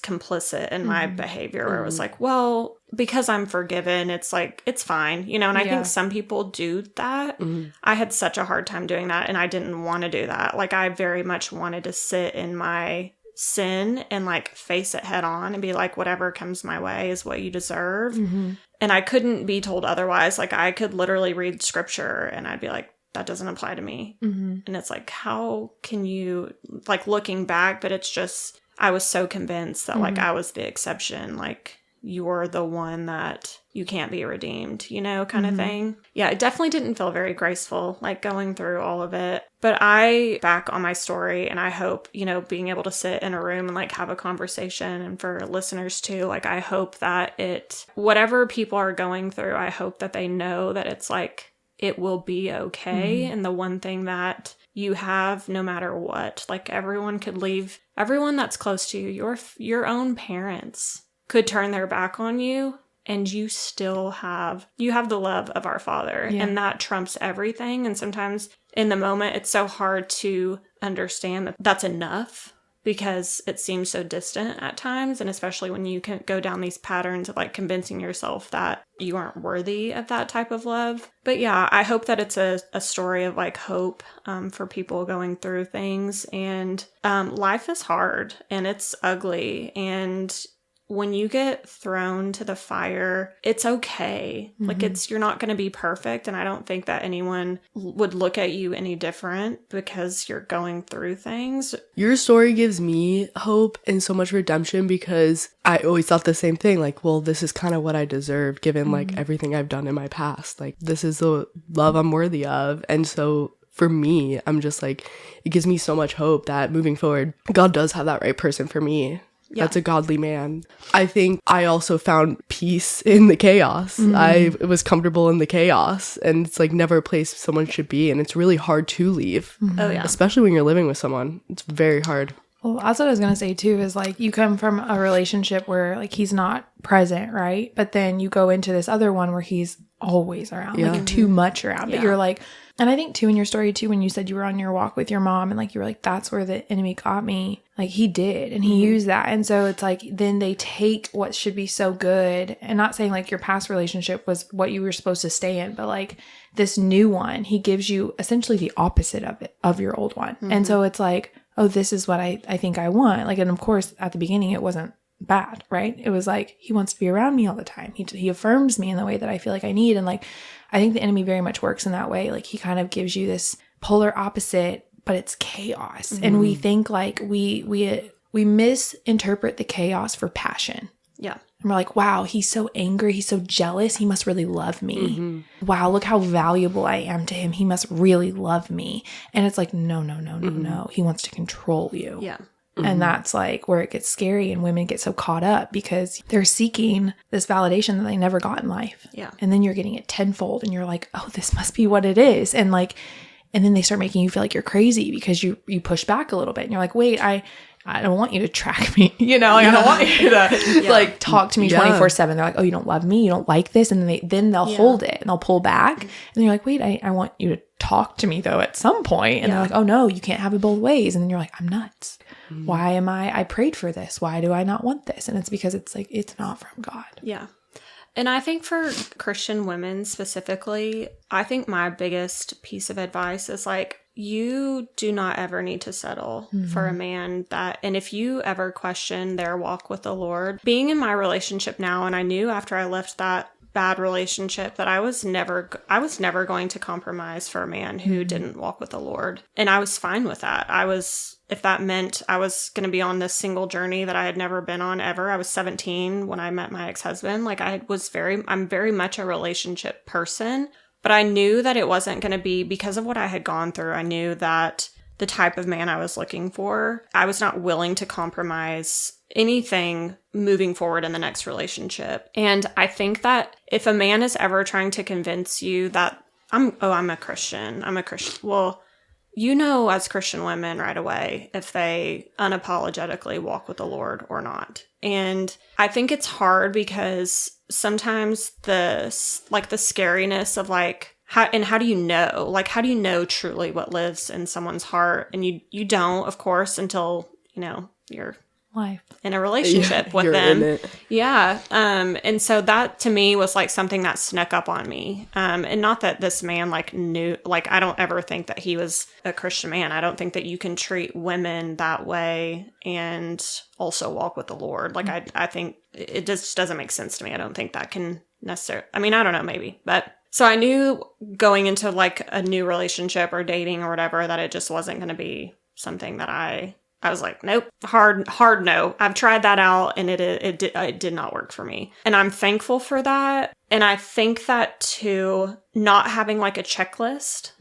complicit in my behavior, where it was like, well, because I'm forgiven, it's like, it's fine, you know? And I think some people do that. I had such a hard time doing that, and I didn't want to do that. Like, I very much wanted to sit in my sin and like face it head on and be like, whatever comes my way is what you deserve. And I couldn't be told otherwise. Like, I could literally read scripture and I'd be like, that doesn't apply to me. And it's like, how can you, like, looking back, but it's just, I was so convinced that like I was the exception, like you're the one that you can't be redeemed, you know, kind of thing. Yeah, it definitely didn't feel very graceful, like going through all of it. But I back on my story, and I hope, you know, being able to sit in a room and like have a conversation, and for listeners too, like I hope that whatever people are going through, I hope that they know that it's like, it will be okay. And the one thing that you have, no matter what, like everyone could leave, everyone that's close to you, your own parents could turn their back on you, and you still have the love of our Father, and that trumps everything. And sometimes in the moment, it's so hard to understand that that's enough, because it seems so distant at times. And especially when you can go down these patterns of like convincing yourself that you aren't worthy of that type of love. But yeah, I hope that it's a story of like hope for people going through things. And life is hard and it's ugly. And when you get thrown to the fire, it's okay. Like you're not going to be perfect. And I don't think that anyone would look at you any different because you're going through things. Your story gives me hope and so much redemption, because I always thought the same thing. Like, well, this is kind of what I deserve given like everything I've done in my past. Like, this is the love I'm worthy of. And so for me, I'm just like, it gives me so much hope that moving forward, God does have that right person for me. Yeah. That's a godly man. I think I also found peace in the chaos. I was comfortable in the chaos, and it's like never a place someone should be. And it's really hard to leave. Oh yeah. Especially when you're living with someone. It's very hard. Well, that's what I was going to say too, is like you come from a relationship where like he's not present, right? But then you go into this other one where he's always around, like too much around. But you're like, and I think too in your story too, when you said you were on your walk with your mom and like you were like, that's where the enemy got me. Like he did, and he used that. And so it's like, then they take what should be so good, and not saying like your past relationship was what you were supposed to stay in, but like this new one, he gives you essentially the opposite of it, of your old one. And so it's like, oh, this is what I think I want. Like, and of course at the beginning it wasn't bad, right? It was like, he wants to be around me all the time. He affirms me in the way that I feel like I need. And like, I think the enemy very much works in that way. Like he kind of gives you this polar opposite, but it's chaos. And we think like we misinterpret the chaos for passion. Yeah. And we're like, wow, he's so angry. He's so jealous. He must really love me. Wow, look how valuable I am to him. He must really love me. And it's like, no. He wants to control you. Yeah. And that's like where it gets scary, and women get so caught up because they're seeking this validation that they never got in life. Yeah. And then you're getting it tenfold, and you're like, oh, this must be what it is. And like, and then they start making you feel like you're crazy because you push back a little bit, and you're like, wait, I don't want you to track me, you know, like, I don't want you to like talk to me 24/7. They're like, oh, you don't love me, you don't like this. And then they'll hold it and they'll pull back. And then you're like, wait, I want you to talk to me though at some point. And they're like, oh no, you can't have it both ways. And then you're like, I'm nuts. Why am I prayed for this? Why do I not want this? And it's because it's like, it's not from God. Yeah. And I think for Christian women specifically, I think my biggest piece of advice is like, you do not ever need to settle for a man that, and if you ever question their walk with the Lord, being in my relationship now, and I knew after I left that bad relationship that I was never going to compromise for a man who didn't walk with the Lord. And I was fine with that. If that meant I was going to be on this single journey that I had never been on ever. I was 17 when I met my ex-husband. Like I'm very much a relationship person, but I knew that it wasn't going to be because of what I had gone through. I knew that the type of man I was looking for, I was not willing to compromise anything moving forward in the next relationship. And I think that if a man is ever trying to convince you that I'm a Christian. Well, you know, as Christian women right away, if they unapologetically walk with the Lord or not. And I think it's hard because sometimes the scariness of like, how do you know? Like, how do you know truly what lives in someone's heart? And you don't, of course, until, you know, you're life in a relationship with them. Yeah. And so that to me was like something that snuck up on me. And not that this man like knew, like, I don't ever think that he was a Christian man. I don't think that you can treat women that way and also walk with the Lord. Like, I think it just doesn't make sense to me. I don't think that can necessarily, I mean, I don't know, maybe, but so I knew going into like a new relationship or dating or whatever, that it just wasn't going to be something that I was like, nope, hard no. I've tried that out and it did not work for me. And I'm thankful for that. And I think that too, not having like a checklist.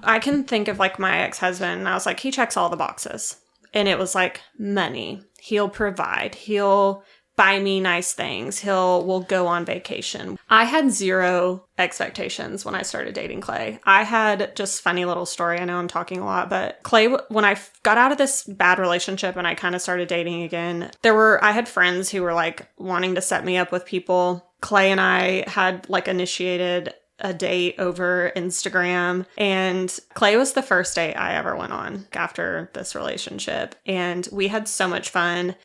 I can think of like my ex-husband, and I was like, he checks all the boxes. And it was like money. He'll provide. He'll buy me nice things. We'll go on vacation. I had zero expectations when I started dating Clay. I had just funny little story. I know I'm talking a lot, but Clay, when I got out of this bad relationship and I kind of started dating again, I had friends who were like wanting to set me up with people. Clay and I had like initiated a date over Instagram, and Clay was the first date I ever went on after this relationship, and we had so much fun.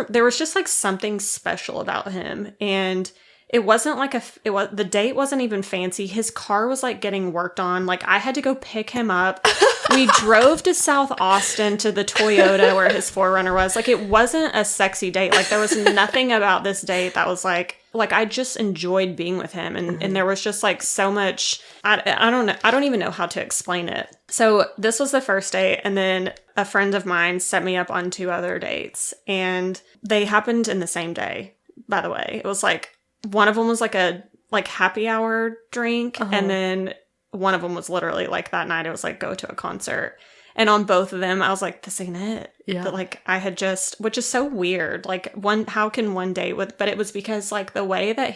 There was just like something special about him, and it wasn't like the date wasn't even fancy. His car was like getting worked on. Like, I had to go pick him up. We drove to South Austin to the Toyota where his 4Runner was. Like, it wasn't a sexy date. Like, there was nothing about this date that was like I just enjoyed being with him. And there was just like so much, I don't know. I don't even know how to explain it. So this was the first date. And then a friend of mine set me up on 2 other dates, and they happened in the same day, by the way. It was like, one of them was like a happy hour drink. And then one of them was literally like that night, it was like, go to a concert. And on both of them, I was like, this ain't it. Yeah. But like, I had just, which is so weird. Like, how can one date but it was because like the way that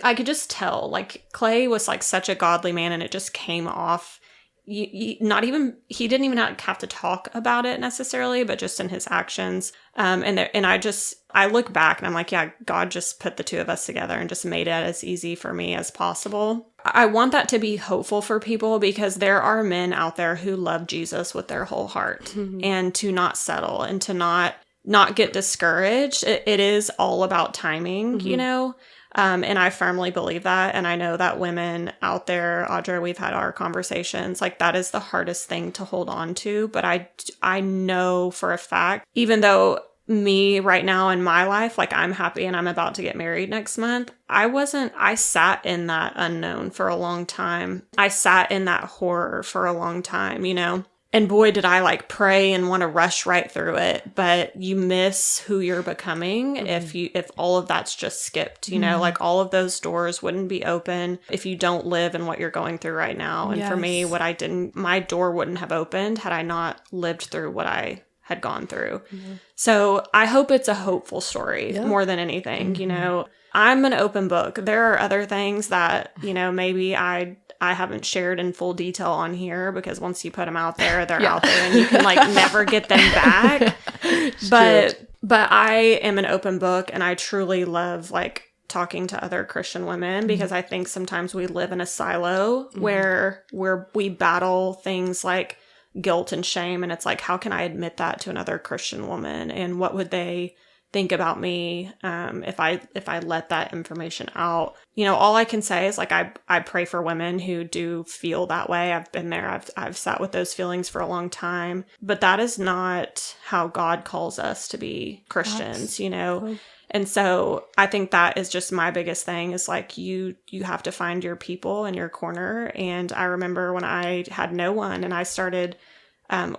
I could just tell, like, Clay was like such a godly man, and it just came off. He didn't even have to talk about it necessarily, but just in his actions. I look back and I'm like, yeah, God just put the two of us together and just made it as easy for me as possible. I want that to be hopeful for people, because there are men out there who love Jesus with their whole heart, and to not settle and to not get discouraged. It is all about timing, you know? And I firmly believe that. And I know that women out there, Audra, we've had our conversations, like, that is the hardest thing to hold on to. But I know for a fact, even though me right now in my life, like, I'm happy and I'm about to get married next month, I sat in that unknown for a long time. I sat in that horror for a long time, you know? And boy, did I like pray and want to rush right through it. But you miss who you're becoming if all of that's just skipped, you know, like, all of those doors wouldn't be open if you don't live in what you're going through right now. And for me, my door wouldn't have opened had I not lived through what I had gone through. So I hope it's a hopeful story more than anything, you know. I'm an open book. There are other things that, you know, maybe I haven't shared in full detail on here, because once you put them out there, they're out there and you can like never get them back. But I am an open book, and I truly love like talking to other Christian women, because I think sometimes we live in a silo where we battle things like guilt and shame. And it's like, how can I admit that to another Christian woman? And what would they think about me if I let that information out? You know, all I can say is like, I pray for women who do feel that way. I've been there. I've sat with those feelings for a long time, but that is not how God calls us to be Christians, you know? And so I think that is just my biggest thing, is like, you have to find your people in your corner. And I remember when I had no one and I started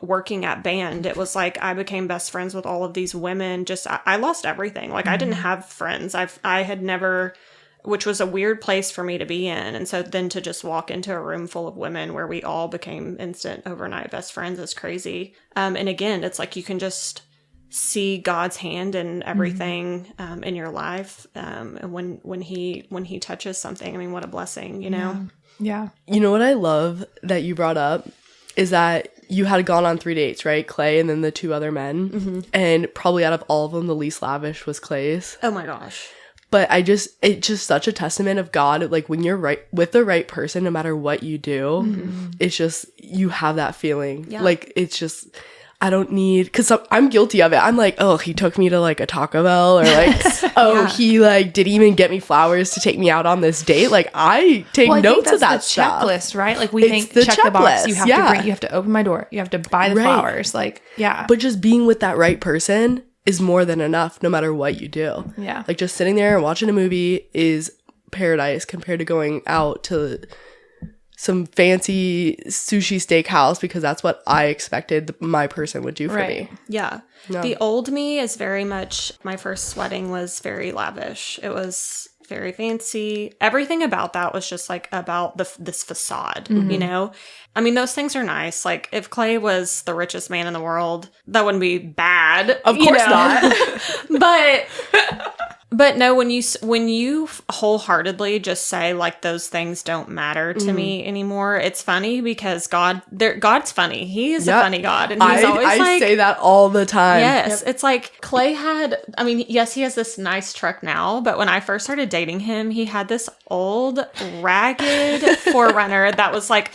working at band, it was like I became best friends with all of these women. I lost everything. Like, I didn't have friends. I had never, which was a weird place for me to be in. And so then to just walk into a room full of women where we all became instant overnight best friends is crazy. And again, it's like, you can just see God's hand in everything in your life. And when he touches something, I mean, what a blessing, you know? Yeah. You know what I love that you brought up is that you had gone on 3 dates, right? Clay and then the 2 other men. And probably out of all of them, the least lavish was Clay's. Oh my gosh. But it's just such a testament of God. Like, when you're right with the right person, no matter what you do, it's just, you have that feeling. Yeah. Like, it's just, I don't need, because I'm guilty of it. I'm like, oh, he took me to like a Taco Bell, or like, oh, he like didn't even get me flowers to take me out on this date. Like, I take notes of that stuff. Checklist, right? Like, we think check the box. You have to bring, you have to open my door. You have to buy the flowers. Like, yeah. But just being with that right person is more than enough, no matter what you do. Yeah. Like, just sitting there and watching a movie is paradise compared to going out to some fancy sushi steakhouse, because that's what I expected my person would do for me. Yeah. No. The old me is very much, my first wedding was very lavish. It was very fancy. Everything about that was just like about this facade, you know? I mean, those things are nice. Like, if Clay was the richest man in the world, that wouldn't be bad. Of course not. But no, when you wholeheartedly just say like, those things don't matter to me anymore, it's funny because God's funny. He is a funny God, and he's always like, I say that all the time. Yes, it's like Clay had. I mean, yes, he has this nice truck now, but when I first started dating him, he had this old ragged 4Runner that was like,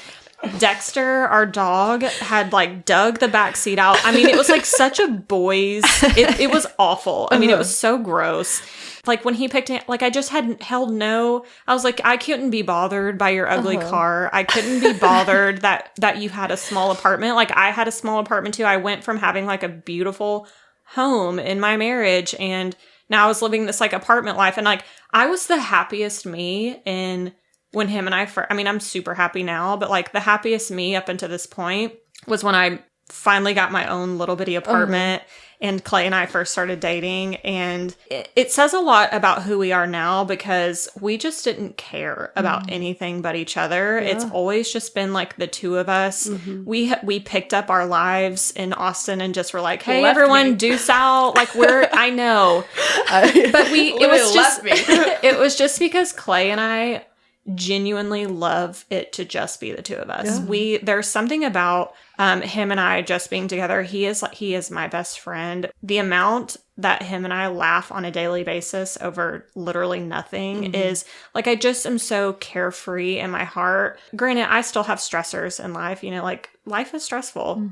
Dexter, our dog, had like dug the back seat out. I mean, it was like such a boys. It was awful. I mean, it was so gross. Like, when he picked it, like, I just hadn't held no. I was like, I couldn't be bothered by your ugly car. I couldn't be bothered that you had a small apartment. Like, I had a small apartment too. I went from having like a beautiful home in my marriage, and now I was living this like apartment life, and like, I was the happiest me in. When him and I mean, I'm super happy now, but like, the happiest me up until this point was when I finally got my own little bitty apartment and Clay and I first started dating. And it says a lot about who we are now, because we just didn't care about anything but each other. Yeah. It's always just been like the 2 of us. We picked up our lives in Austin and just were like, hey, everyone, deuce out. Like, I know. But it was just because Clay and I genuinely love it to just be the 2 of us. Yeah. There's something about him and I just being together. He is my best friend. The amount that him and I laugh on a daily basis over literally nothing is like, I just am so carefree in my heart. Granted, I still have stressors in life, you know, like, life is stressful.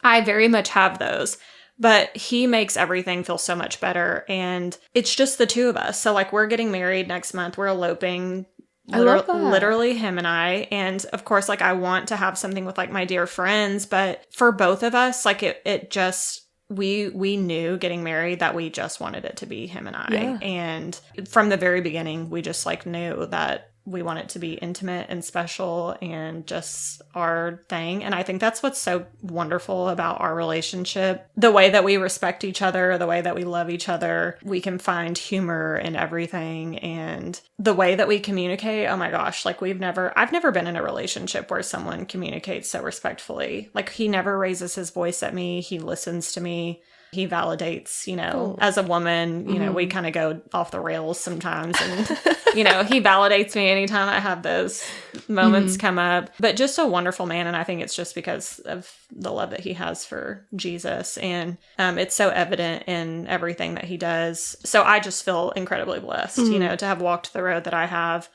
I very much have those. But he makes everything feel so much better. And it's just the 2 of us. So like, we're getting married next month. We're eloping. Literally him and I. And of course, like, I want to have something with like my dear friends, but for both of us, like, it just, we knew getting married that we just wanted it to be him and I. Yeah. And from the very beginning, we just like knew that we want it to be intimate and special and just our thing. And I think that's what's so wonderful about our relationship. The way that we respect each other, the way that we love each other, we can find humor in everything. And the way that we communicate, oh my gosh, like, I've never been in a relationship where someone communicates so respectfully. Like, he never raises his voice at me. He listens to me. He validates, you know, as a woman, you know, we kind of go off the rails sometimes, and, you know, he validates me anytime I have those moments come up, but just a wonderful man. And I think it's just because of the love that he has for Jesus. And it's so evident in everything that he does. So I just feel incredibly blessed, you know, to have walked the road that I have.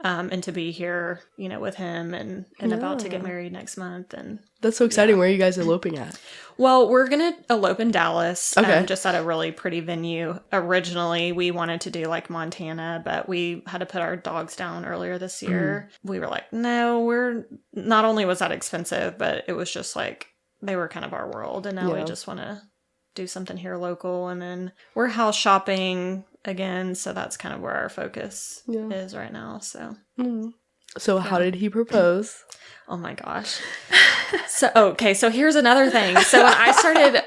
And to be here, you know, with him and about to get married next month. And that's so exciting. Where are you guys eloping at? Well, we're going to elope in Dallas, just at a really pretty venue. Originally, we wanted to do like Montana, but we had to put our dogs down earlier this year. We were like, no, not only was that expensive, but it was just like, they were kind of our world. And now we just want to do something here local. And then we're house shopping again, so that's kind of where our focus is right now. So how did he propose? Oh my gosh. So here's another thing. So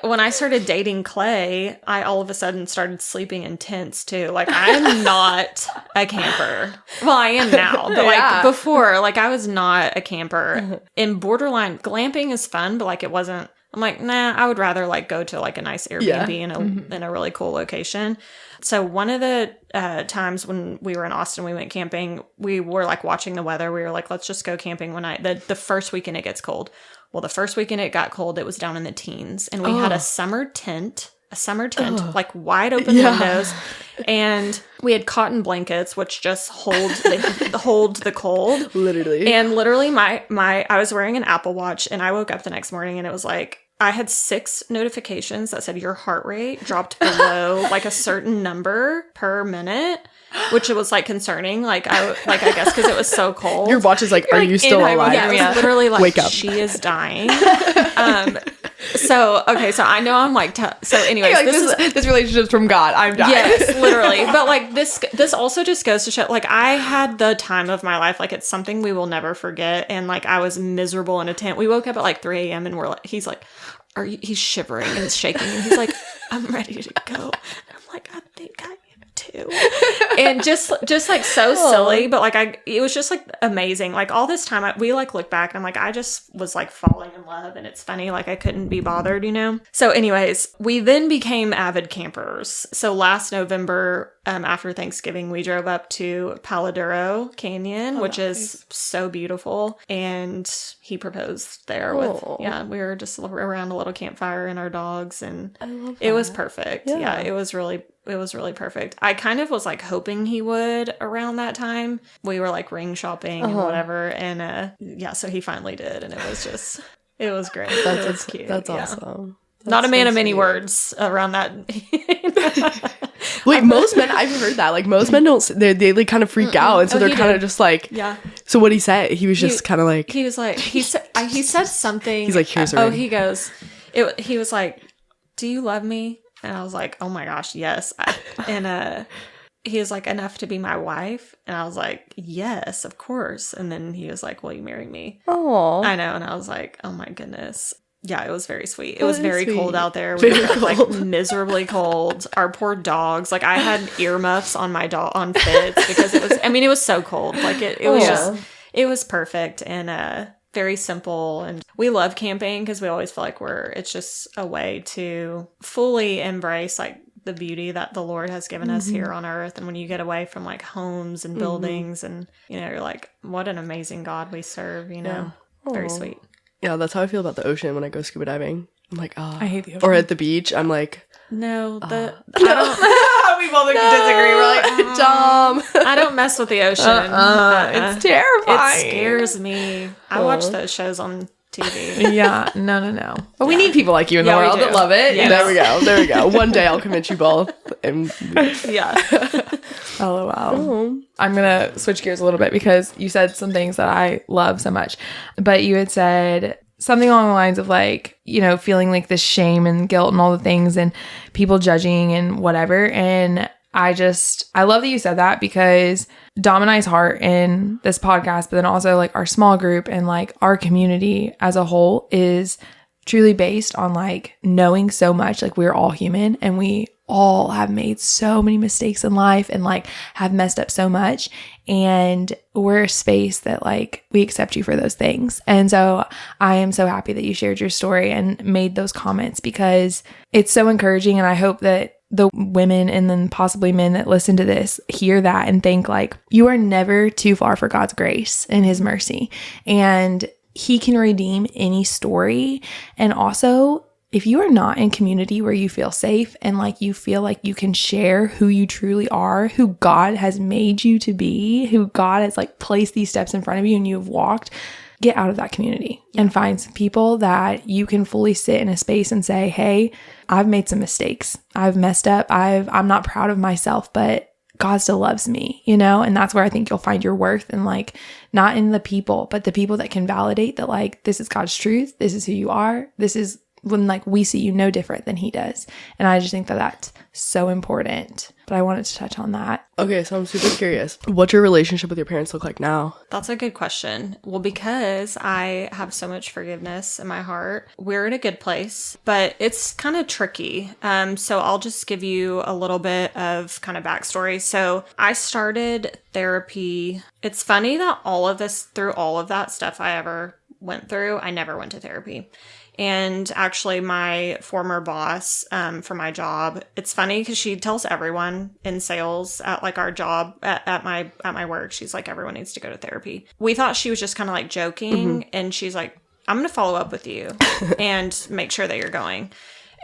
when I started dating Clay, I all of a sudden started sleeping in tents too. Like, I'm not a camper. Well, I am now, but like before, like, I was not a camper. In borderline, glamping is fun, but like, it wasn't I'm like, nah, I would rather like go to like a nice Airbnb in a really cool location. So one of the times when we were in Austin, we went camping, we were like watching the weather. We were like, let's just go camping one night. The first weekend it gets cold. Well, the first weekend it got cold, it was down in the teens. And we had a summer tent, like wide open windows. And we had cotton blankets, which just hold the cold. Literally. And literally I was wearing an Apple Watch, and I woke up the next morning and it was like, I had 6 notifications that said your heart rate dropped below like a certain number per minute, which it was like concerning. Like I guess because it was so cold. Your watch is like, are you still alive? Yeah, it was literally like, wake up. She is dying. So I know I'm like, so anyways, like, this relationship's from God. I'm dying. Yes, literally. But like this also just goes to show, like I had the time of my life. Like it's something we will never forget. And like I was miserable in a tent. We woke up at like 3 a.m. and he's like, he's shivering and shaking. And he's like, I'm ready to go. And I'm like, I think I am too. And just like so silly, but like it was just like amazing. Like all this time we like look back and I'm like, I just was like falling in love, and it's funny, like I couldn't be bothered, you know? So anyways, we then became avid campers. So last November, after Thanksgiving, we drove up to Paladuro Canyon, which is so beautiful. And he proposed there we were just around a little campfire and our dogs, and it was perfect. Yeah, it was really perfect. I kind of was like hoping he would around that time. We were like ring shopping and whatever. And so he finally did. And it was great. It was cute. That's awesome. That's not a man of many words around that. Like most men, I've heard that. Like most men don't, they like kind of freak out. And so they're kind of just like, So what he said, he was just kind of like. He was like, he said something. He's like, here's a ring. He goes, he was like, do you love me? And I was like, oh my gosh, yes. And he was like, enough to be my wife? And I was like, yes, of course. And then he was like, will you marry me? Oh, I know. And I was like, oh my goodness. Yeah, it was very sweet. It was very sweet. cold out there. We were like miserably cold. Our poor dogs. Like I had earmuffs on my dog on Fitz because it was so cold. Like it was it was perfect and very simple. And we love camping because we always feel like it's just a way to fully embrace like the beauty that the Lord has given us here on earth. And when you get away from like homes and buildings and, you know, you're like, what an amazing God we serve, you know, very sweet. Yeah, that's how I feel about the ocean when I go scuba diving. I'm like, I hate the ocean. Or at the beach, I'm like, no, we both disagree. We're like, dumb. I don't mess with the ocean. It's terrifying. It scares me. I watch those shows on TV. Yeah, no. But we need people like you in the world that love it. Yes. There we go. One day I'll convince you both. And LOL. I'm going to switch gears a little bit because you said some things that I love so much. But you had said something along the lines of like, you know, feeling like this shame and guilt and all the things and people judging and whatever. And I love that you said that because Dom and I's heart in this podcast, but then also like our small group and like our community as a whole is truly based on like knowing so much. Like we're all human and we all have made so many mistakes in life and like have messed up so much. And we're a space that like we accept you for those things. And so I am so happy that you shared your story and made those comments because it's so encouraging. And I hope that the women and then possibly men that listen to this hear that and think like you are never too far for God's grace and his mercy. And he can redeem any story. And also, if you are not in community where you feel safe and like you feel like you can share who you truly are, who God has made you to be, who God has like placed these steps in front of you and you have walked, get out of that community and find some people that you can fully sit in a space and say, hey, I've made some mistakes. I've messed up. I'm not proud of myself, but God still loves me, you know? And that's where I think you'll find your worth and like not in the people, but the people that can validate that like, this is God's truth. This is who you are. This is when like we see you no different than he does. And I just think that that's so important. But I wanted to touch on that. Okay, so I'm super curious. What's your relationship with your parents look like now? That's a good question. Well, because I have so much forgiveness in my heart, we're in a good place, but it's kind of tricky. So I'll just give you a little bit of kind of backstory. So I started therapy. It's funny that through all of that stuff I ever went through, I never went to therapy. And actually my former boss for my job, it's funny because she tells everyone in sales at like our job at my work, she's like, everyone needs to go to therapy. We thought she was just kind of like joking. And she's like, I'm going to follow up with you and make sure that you're going.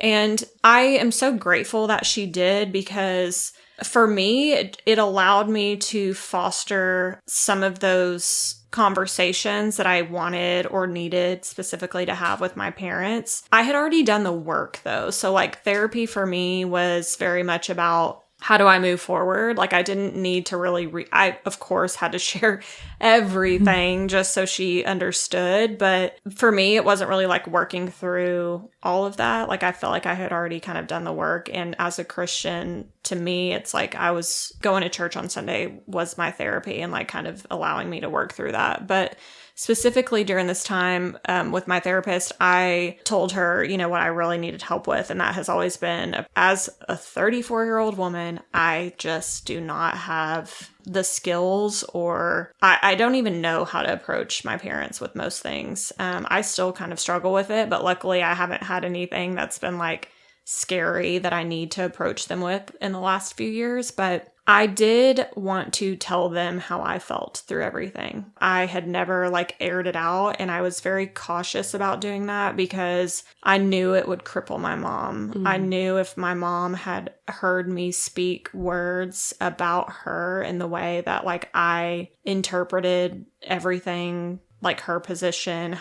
And I am so grateful that she did, because for me, it allowed me to foster some of those conversations that I wanted or needed specifically to have with my parents. I had already done the work though. So like therapy for me was very much about, how do I move forward? Like I didn't need to really, I of course had to share everything just so she understood. But for me, it wasn't really like working through all of that. Like I felt like I had already kind of done the work. And as a Christian, to me, it's like I was going to church on Sunday was my therapy and like kind of allowing me to work through that. But specifically during this time with my therapist, I told her, you know, what I really needed help with. And that has always been, as a 34-year-old woman, I just do not have the skills, or I don't even know how to approach my parents with most things. I still kind of struggle with it, but luckily I haven't had anything that's been like scary that I need to approach them with in the last few years. But I did want to tell them how I felt through everything. I had never like aired it out, and I was very cautious about doing that because I knew it would cripple my mom. I knew if my mom had heard me speak words about her in the way that like I interpreted everything, like her position,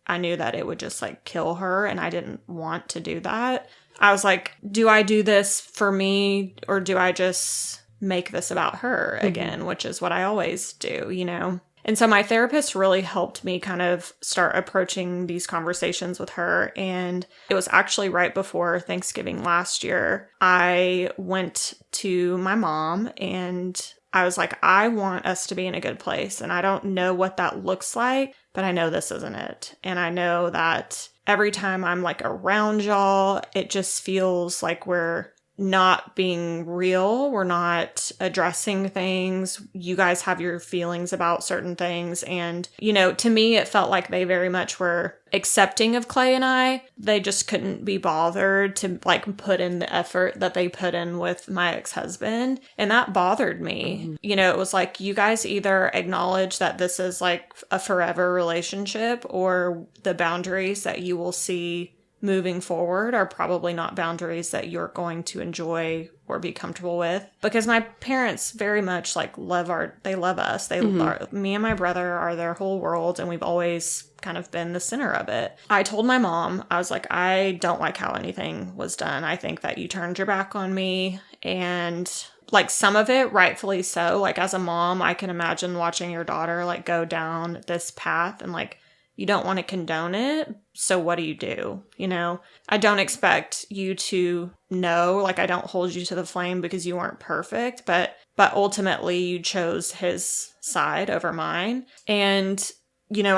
I knew that it would just like kill her, and I didn't want to do that. I was like, do I do this for me, or do I just make this about her again, which is what I always do, you know? And so my therapist really helped me kind of start approaching these conversations with her. And it was actually right before Thanksgiving last year. I went to my mom and I was like, I want us to be in a good place. And I don't know what that looks like, but I know this isn't it. And I know that every time I'm like around y'all, it just feels like we're not being real. We're not addressing things. You guys have your feelings about certain things. And, you know, to me, it felt like they very much were accepting of Clay and I. They just couldn't be bothered to like put in the effort that they put in with my ex-husband. And that bothered me. You know, it was like, you guys either acknowledge that this is like a forever relationship, or the boundaries that you will see moving forward are probably not boundaries that you're going to enjoy or be comfortable with. Because my parents very much like they love us. Me and my brother are their whole world, and we've always kind of been the center of it. I told my mom, I was like, I don't like how anything was done. I think that you turned your back on me, and like some of it rightfully so. Like as a mom, I can imagine watching your daughter like go down this path, and like you don't want to condone it. So what do? You know, I don't expect you to know, like I don't hold you to the flame because you weren't perfect, but ultimately you chose his side over mine. And, you know,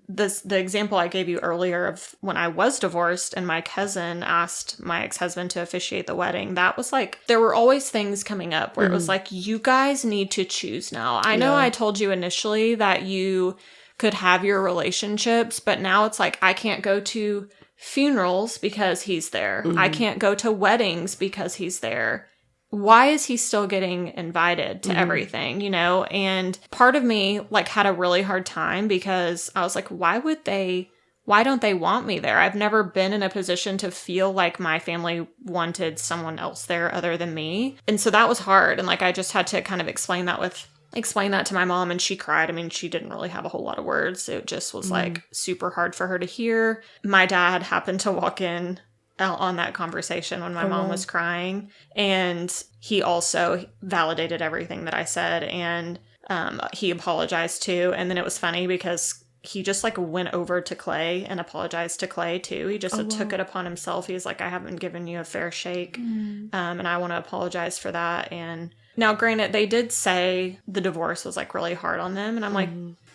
the example I gave you earlier of when I was divorced and my cousin asked my ex-husband to officiate the wedding, that was like, there were always things coming up where it was like, you guys need to choose now. I know I told you initially that you could have your relationships, but now it's like, I can't go to funerals because he's there. I can't go to weddings because he's there. Why is he still getting invited to everything, you know? And part of me like had a really hard time because I was like, why don't they want me there? I've never been in a position to feel like my family wanted someone else there other than me. And so that was hard. And like, I just had to kind of explain that to my mom, and she cried. I mean, she didn't really have a whole lot of words. It just was like super hard for her to hear. My dad happened to walk in on that conversation when my mom was crying, and he also validated everything that I said, and he apologized too. And then it was funny because he just like went over to Clay and apologized to Clay too. He just took it upon himself. He was like, I haven't given you a fair shake, and I want to apologize for that. And now, granted, they did say the divorce was like really hard on them. And I'm like,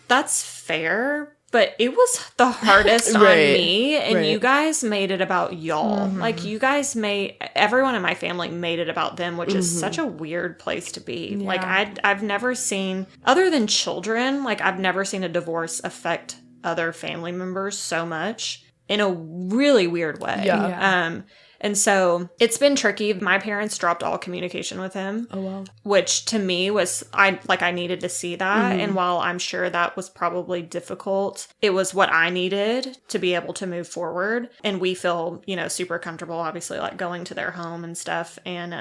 that's fair. But it was the hardest on me. And you guys made it about y'all. Like you guys everyone in my family made it about them, which is such a weird place to be. Yeah. Like I've never seen, other than children, like I've never seen a divorce affect other family members so much. in a really weird way. Yeah. And so it's been tricky. My parents dropped all communication with him. Oh, wow. Which to me was, I needed to see that. Mm-hmm. And while I'm sure that was probably difficult, it was what I needed to be able to move forward. And we feel, super comfortable, obviously, like going to their home and stuff. And,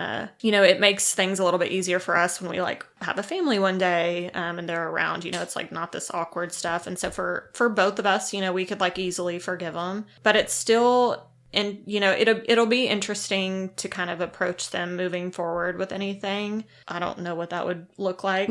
it makes things a little bit easier for us when we like have a family one day and they're around, it's like not this awkward stuff. And so for both of us, we could like easily forgive them, but it's still... And, it'll be interesting to kind of approach them moving forward with anything. I don't know what that would look like,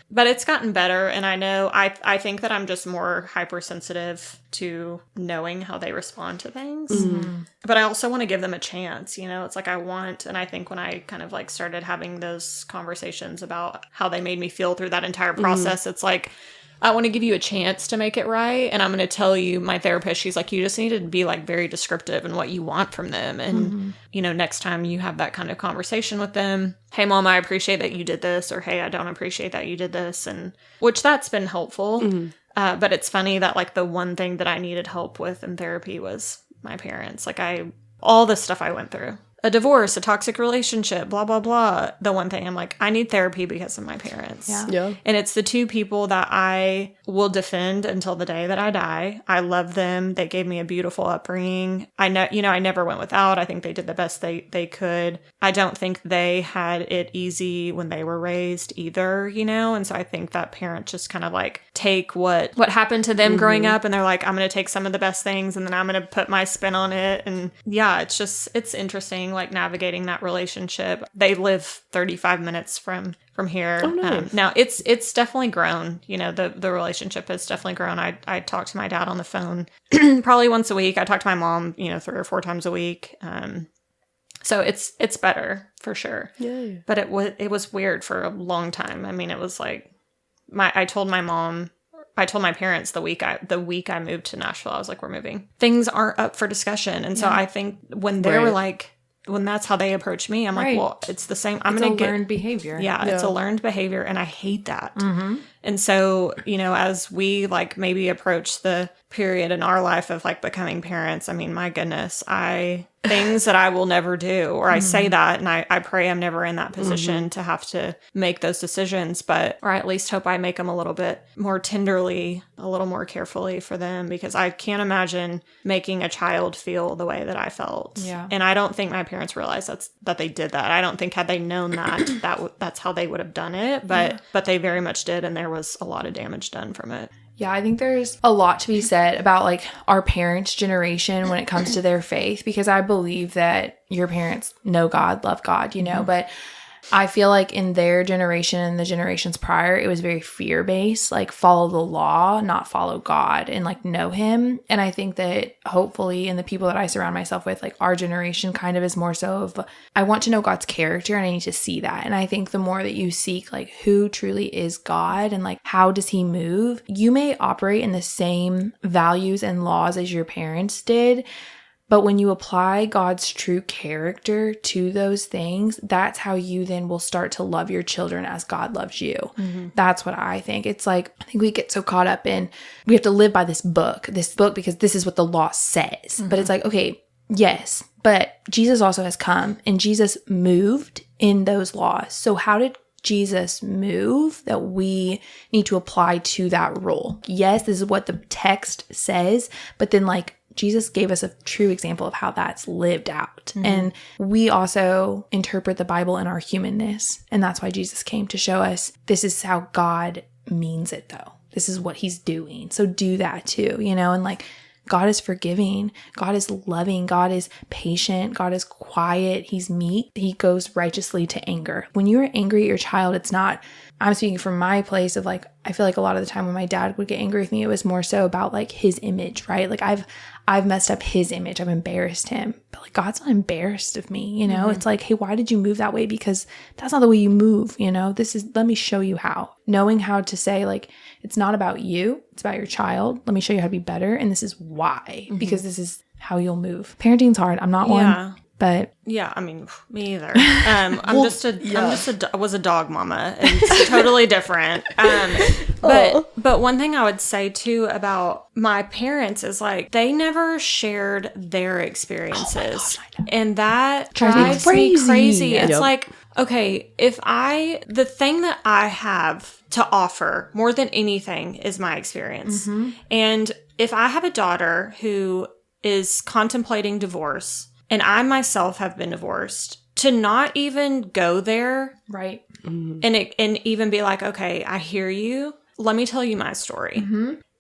but it's gotten better. And I know, I think that I'm just more hypersensitive to knowing how they respond to things. Mm-hmm. But I also want to give them a chance, it's like and I think when I kind of like started having those conversations about how they made me feel through that entire process, it's like, I want to give you a chance to make it right. And I'm going to tell you, my therapist, she's like, you just need to be like very descriptive in what you want from them. And, next time you have that kind of conversation with them, hey, Mom, I appreciate that you did this. Or, hey, I don't appreciate that you did this. And which that's been helpful. Mm-hmm. But it's funny that like the one thing that I needed help with in therapy was my parents. Like all the stuff I went through. A divorce, a toxic relationship, blah, blah, blah. The one thing I'm like, I need therapy because of my parents. Yeah. And it's the two people that I will defend until the day that I die. I love them. They gave me a beautiful upbringing. I never went without. I think they did the best they could. I don't think they had it easy when they were raised either, And so I think that parents just kind of like take what happened to them growing up and they're like, I'm going to take some of the best things and then I'm going to put my spin on it. And yeah, it's interesting. Like navigating that relationship. They live 35 minutes from here. Oh, nice. Now it's definitely grown. The relationship has definitely grown. I talk to my dad on the phone probably once a week. I talk to my mom, 3 or 4 times a week. So it's better for sure. Yeah. But it was weird for a long time. I mean, it was like I told my parents the week I moved to Nashville, I was like, we're moving. Things aren't up for discussion. And so I think when they were like, when that's how they approach me, I'm like, well, it's the same. I'm going to get learned behavior. Yeah, it's a learned behavior. And I hate that. Mm-hmm. And so, as we like maybe approach the period in our life of like becoming parents, I mean, my goodness, things that I will never do, or I say that and I pray I'm never in that position to have to make those decisions, or I at least hope I make them a little bit more tenderly, a little more carefully for them, because I can't imagine making a child feel the way that I felt. Yeah. And I don't think my parents realized that they did that. I don't think had they known that's how they would have done it, but they very much did. And there was a lot of damage done from it. Yeah, I think there's a lot to be said about like our parents' generation when it comes to their faith, because I believe that your parents know God, love God, but I feel like in their generation and the generations prior, it was very fear-based, like follow the law, not follow God, and like know him. And I think that hopefully in the people that I surround myself with, like our generation kind of is more so of, I want to know God's character and I need to see that. And I think the more that you seek like who truly is God and like how does he move, you may operate in the same values and laws as your parents did. But when you apply God's true character to those things, that's how you then will start to love your children as God loves you. Mm-hmm. That's what I think. It's like, I think we get so caught up in, we have to live by this book because this is what the law says. Mm-hmm. But it's like, okay, yes, but Jesus also has come and Jesus moved in those laws. So how did Jesus move that we need to apply to that rule? Yes, this is what the text says, but then like, Jesus gave us a true example of how that's lived out. Mm-hmm. And we also interpret the Bible in our humanness. And that's why Jesus came to show us this is how God means it, though. This is what he's doing. So do that too, and like God is forgiving. God is loving. God is patient. God is quiet. He's meek. He goes righteously to anger. When you're angry at your child, it's not, I'm speaking from my place of like, I feel like a lot of the time when my dad would get angry with me, it was more so about like his image, right? Like I've messed up his image. I've embarrassed him, but like God's not embarrassed of me, Mm-hmm. It's like, hey, why did you move that way? Because that's not the way you move, let me show you how. Knowing how to say like, it's not about you, it's about your child. Let me show you how to be better. And this is why, because this is how you'll move. Parenting's hard. I'm not one. But yeah, I mean, me either. I was a dog mama. It's totally different. But one thing I would say too about my parents is like they never shared their experiences, and that drives me crazy. It's like, okay, the thing that I have to offer more than anything is my experience, and if I have a daughter who is contemplating divorce, and I myself have been divorced, to not even go there, right, and even be like, okay, I hear you. Let me tell you my story.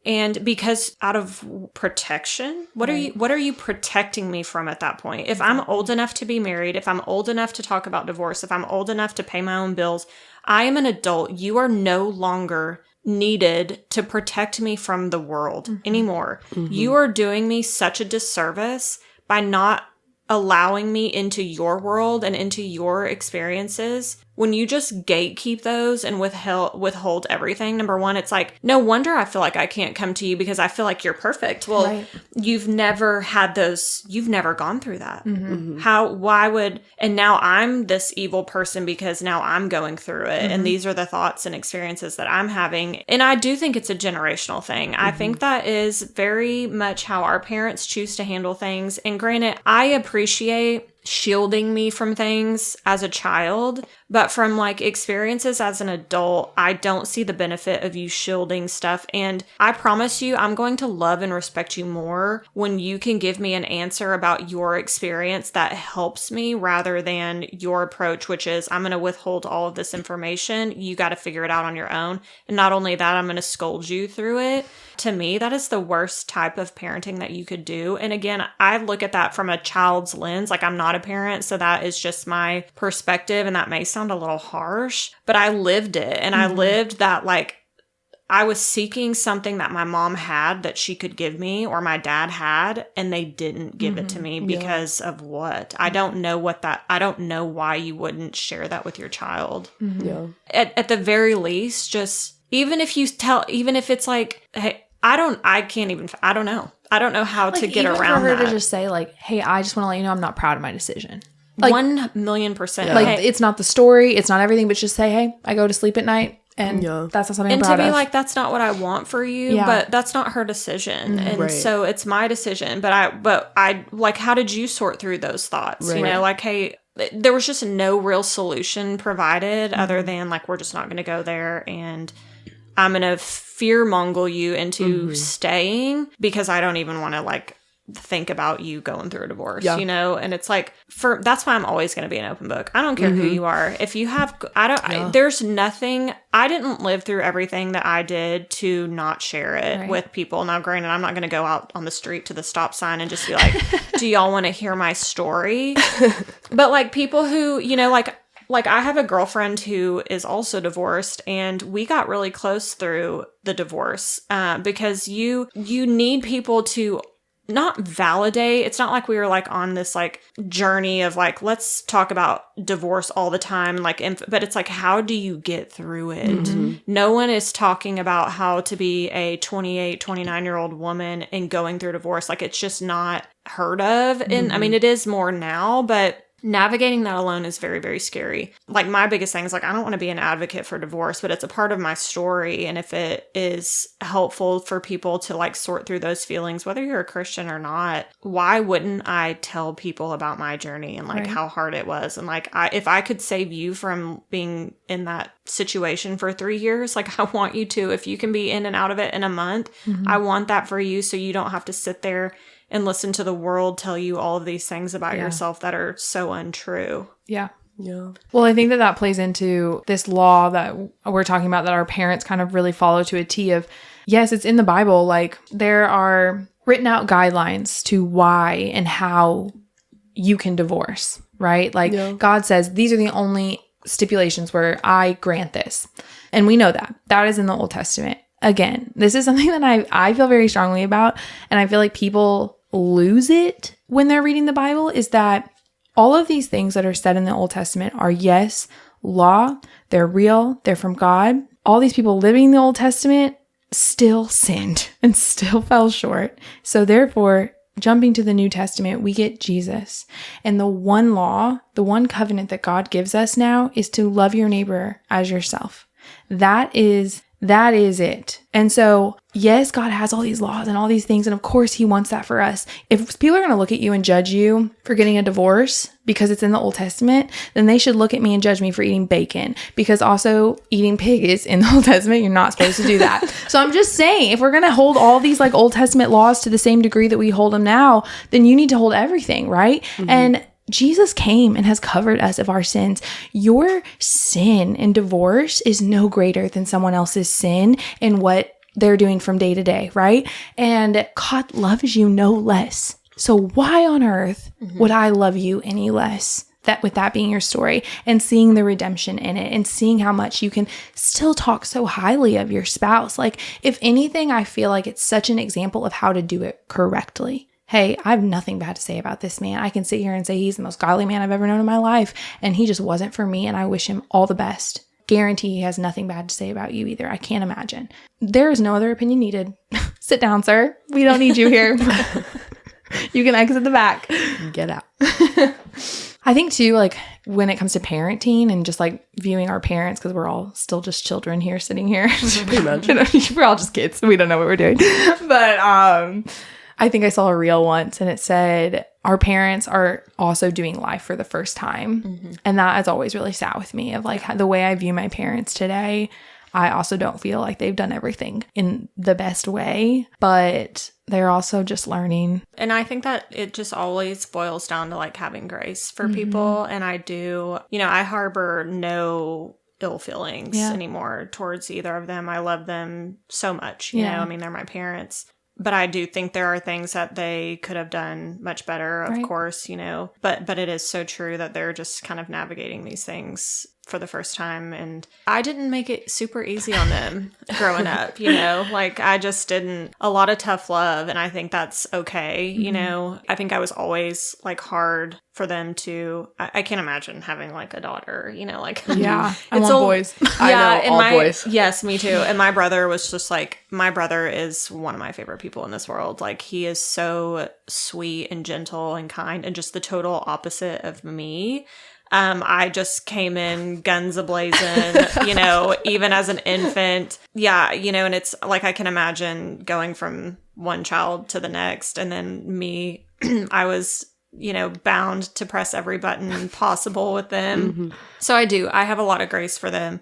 And because out of protection, what are you protecting me from at that point? If I'm old enough to be married, if I'm old enough to talk about divorce, if I'm old enough to pay my own bills, I am an adult. You are no longer needed to protect me from the world anymore. You are doing me such a disservice by not allowing me into your world and into your experiences. When you just gatekeep those and withhold everything, number one, it's like, no wonder I feel like I can't come to you because I feel like you're perfect. Well, you've never had those, you've never gone through that. And now I'm this evil person because now I'm going through it. And these are the thoughts and experiences that I'm having. And I do think it's a generational thing. I think that is very much how our parents choose to handle things. And granted, I appreciate shielding me from things as a child, but from like experiences as an adult, I don't see the benefit of you shielding stuff. And I promise you, I'm going to love and respect you more when you can give me an answer about your experience that helps me rather than your approach, which is I'm going to withhold all of this information. You got to figure it out on your own. And not only that, I'm going to scold you through it. To me, that is the worst type of parenting that you could do. And again, I look at that from a child's lens. Like, I'm not a parent, so that is just my perspective. And that may sound a little harsh, but I lived it. And I lived that, like, I was seeking something that my mom had that she could give me or my dad had, and they didn't give it to me because of what? I don't know I don't know why you wouldn't share that with your child. At the very least, just even if it's like, hey, I don't know. I don't know how to get around for her that. to just say like, hey, I just want to let you know I'm not proud of my decision. Like, 1,000,000%. Like, hey, it's not the story, it's not everything, but just say, hey, I go to sleep at night and that's not something I'm proud of. And to be like, that's not what I want for you, but that's not her decision. And so it's my decision. But I like, how did you sort through those thoughts? You know, like, hey, there was just no real solution provided other than like, we're just not going to go there, and I'm going to fear mongle you into staying because I don't even want to like think about you going through a divorce, you know? And it's like, that's why I'm always going to be an open book. I don't care who you are. If you have, there's nothing, I didn't live through everything that I did to not share it with people. Now, granted, I'm not going to go out on the street to the stop sign and just be like, do y'all want to hear my story? But like people who, you know, like I have a girlfriend who is also divorced, and we got really close through the divorce because you need people to not validate. It's not like we were like on this like journey of like, let's talk about divorce all the time. Like, but it's like, how do you get through it? No one is talking about how to be a 28, 29-year-old woman and going through divorce. Like, it's just not heard of. And I mean, it is more now, but navigating that alone is very, very scary. Like, my biggest thing is like, I don't want to be an advocate for divorce, but it's a part of my story. And if it is helpful for people to like sort through those feelings, whether you're a Christian or not, why wouldn't I tell people about my journey and like how hard it was? And like, if I could save you from being in that situation for 3 years, like I want you to, if you can be in and out of it in a month, I want that for you. So you don't have to sit there and listen to the world tell you all of these things about yourself that are so untrue. Yeah. Well, I think that plays into this law that we're talking about that our parents kind of really follow to a T of, yes, it's in the Bible. Like, there are written out guidelines to why and how you can divorce, right? Like, God says, these are the only stipulations where I grant this. And we know that. That is in the Old Testament. Again, this is something that I feel very strongly about. And I feel like people lose it when they're reading the Bible, is that all of these things that are said in the Old Testament are, yes, law, they're real, they're from God. All these people living in the Old Testament still sinned and still fell short. So therefore, jumping to the New Testament, we get Jesus. And the one law, the one covenant that God gives us now is to love your neighbor as yourself. That is it. And so, yes, God has all these laws and all these things. And of course, he wants that for us. If people are going to look at you and judge you for getting a divorce because it's in the Old Testament, then they should look at me and judge me for eating bacon, because also eating pig is in the Old Testament. You're not supposed to do that. So I'm just saying, if we're going to hold all these like Old Testament laws to the same degree that we hold them now, then you need to hold everything, right? Mm-hmm. And Jesus came and has covered us of our sins. Your sin in divorce is no greater than someone else's sin in what they're doing from day to day, right? And God loves you no less. So why on earth would I love you any less? That with that being your story, and seeing the redemption in it, and seeing how much you can still talk so highly of your spouse. Like, if anything, I feel like it's such an example of how to do it correctly. Hey, I have nothing bad to say about this man. I can sit here and say he's the most godly man I've ever known in my life, and he just wasn't for me, and I wish him all the best. Guarantee he has nothing bad to say about you either. I can't imagine. There is no other opinion needed. Sit down, sir. We don't need you here. You can exit the back. Get out. I think too, like when it comes to parenting and just like viewing our parents, because we're all still just children here sitting here. Pretty much. We're all just kids. We don't know what we're doing. But I think I saw a reel once and it said our parents are also doing life for the first time. Mm-hmm. And that has always really sat with me, of like the way I view my parents today. I also don't feel like they've done everything in the best way, but they're also just learning. And I think that it just always boils down to like having grace for people. And I do, I harbor no ill feelings anymore towards either of them. I love them so much, you know, I mean, they're my parents. But I do think there are things that they could have done much better, of course, but it is so true that they're just kind of navigating these things for the first time. And I didn't make it super easy on them growing up, like I just didn't. A lot of tough love. And I think that's okay. I think I was always like hard for them to, I can't imagine having like a daughter, like. Yeah, I want boys. I know, all boys. Yes, me too. And my brother was just like, my brother is one of my favorite people in this world. Like he is so sweet and gentle and kind and just the total opposite of me. I just came in guns a-blazing, even as an infant. Yeah, and it's like I can imagine going from one child to the next. And then me, I was, bound to press every button possible with them. Mm-hmm. So I have a lot of grace for them.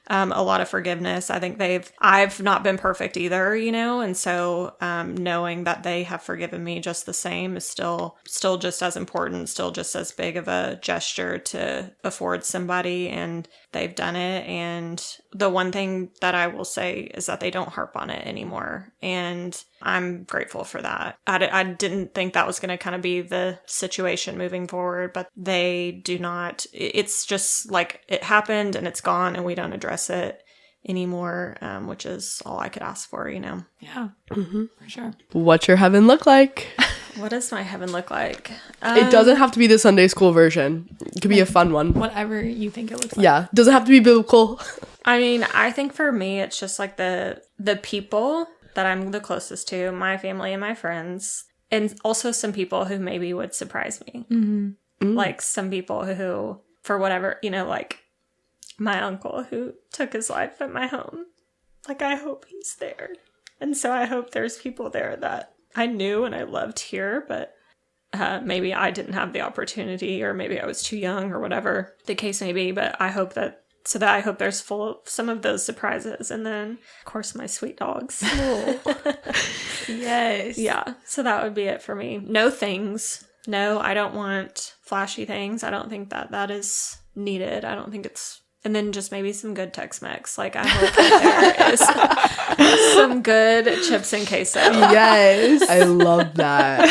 A lot of forgiveness. I think I've not been perfect either, and so knowing that they have forgiven me just the same is still just as important, still just as big of a gesture to afford somebody, and they've done it. And the one thing that I will say is that they don't harp on it anymore, and I'm grateful for that. I didn't think that was going to kind of be the situation moving forward, but they do not. It's just like it happened and it's gone, and we don't address it anymore, which is all I could ask for, Yeah, for sure. What's your heaven look like? What does my heaven look like? It doesn't have to be the Sunday school version. It could be a fun one. Whatever you think it looks like. Yeah, doesn't have to be biblical. I mean, I think for me, it's just like the people that I'm the closest to, my family and my friends, and also some people who maybe would surprise me. Mm-hmm. Mm-hmm. Like some people who, for whatever, like my uncle who took his life at my home. Like, I hope he's there. And so I hope there's people there that I knew and I loved here, but maybe I didn't have the opportunity, or maybe I was too young, or whatever the case may be. But I hope I hope there's full of some of those surprises. And then, of course, my sweet dogs. Yes. Yeah. So that would be it for me. No things. No, I don't want flashy things. I don't think that is needed. I don't think it's... And then just maybe some good Tex-Mex. Like, I hope that there is some good chips and queso. Yes. I love that.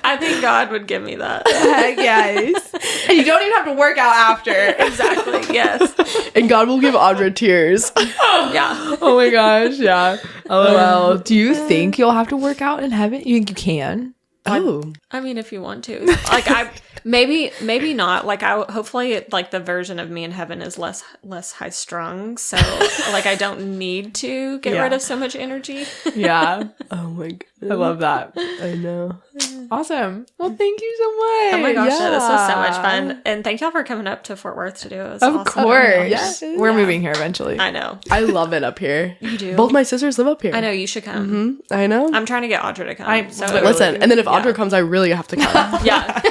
I think God would give me that. Heck yes. And you don't even have to work out after. Exactly. Yes. And God will give Audra tears. Yeah. Oh my gosh. Yeah. LOL. Do you think you'll have to work out in heaven? You think you can? Oh. I mean, if you want to. Like, Maybe not. Like hopefully like the version of me in heaven is less high strung. So like I don't need to get rid of so much energy. Yeah. Oh my god. I love that. I know. Awesome. Well, thank you so much. Oh my gosh, this was so much fun. And thank y'all for coming up to Fort Worth to do it. It was Of awesome. course. Yes. We're moving here eventually. I know. I love it up here. You do. Both my sisters live up here. I know, you should come. I know. I'm trying to get Audra to come. Listen, and then if Audra comes, I really have to come. Yeah.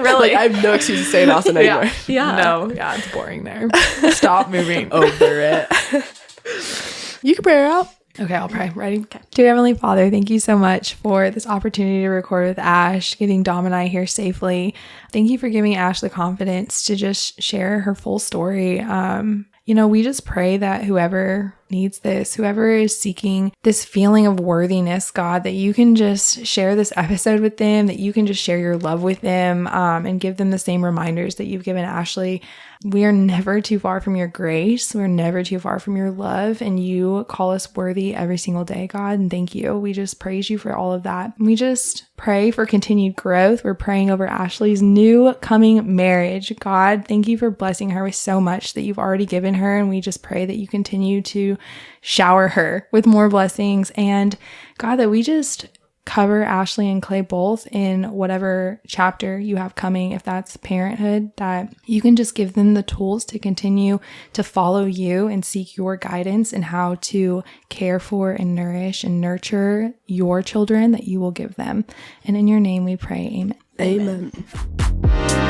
Really. I have no excuse to stay in Austin anymore. Yeah. No, yeah, it's boring there. Stop moving. Over it. You can pray her out. Okay, I'll pray. Ready? Okay. Dear Heavenly Father, thank you so much for this opportunity to record with Ash, getting Dom and I here safely. Thank you for giving Ash the confidence to just share her full story. We just pray that whoever needs this, whoever is seeking this feeling of worthiness, God, that you can just share this episode with them, that you can just share your love with them, and give them the same reminders that you've given Ashley. We are never too far from your grace. We're never too far from your love, and you call us worthy every single day, God, and thank you. We just praise you for all of that. We just pray for continued growth. We're praying over Ashley's new coming marriage. God, thank you for blessing her with so much that you've already given her, and we just pray that you continue to shower her with more blessings, and God, that we just cover Ashley and Clay both in whatever chapter you have coming, if that's parenthood, that you can just give them the tools to continue to follow you and seek your guidance in how to care for and nourish and nurture your children that you will give them. And in your name we pray, amen. Amen.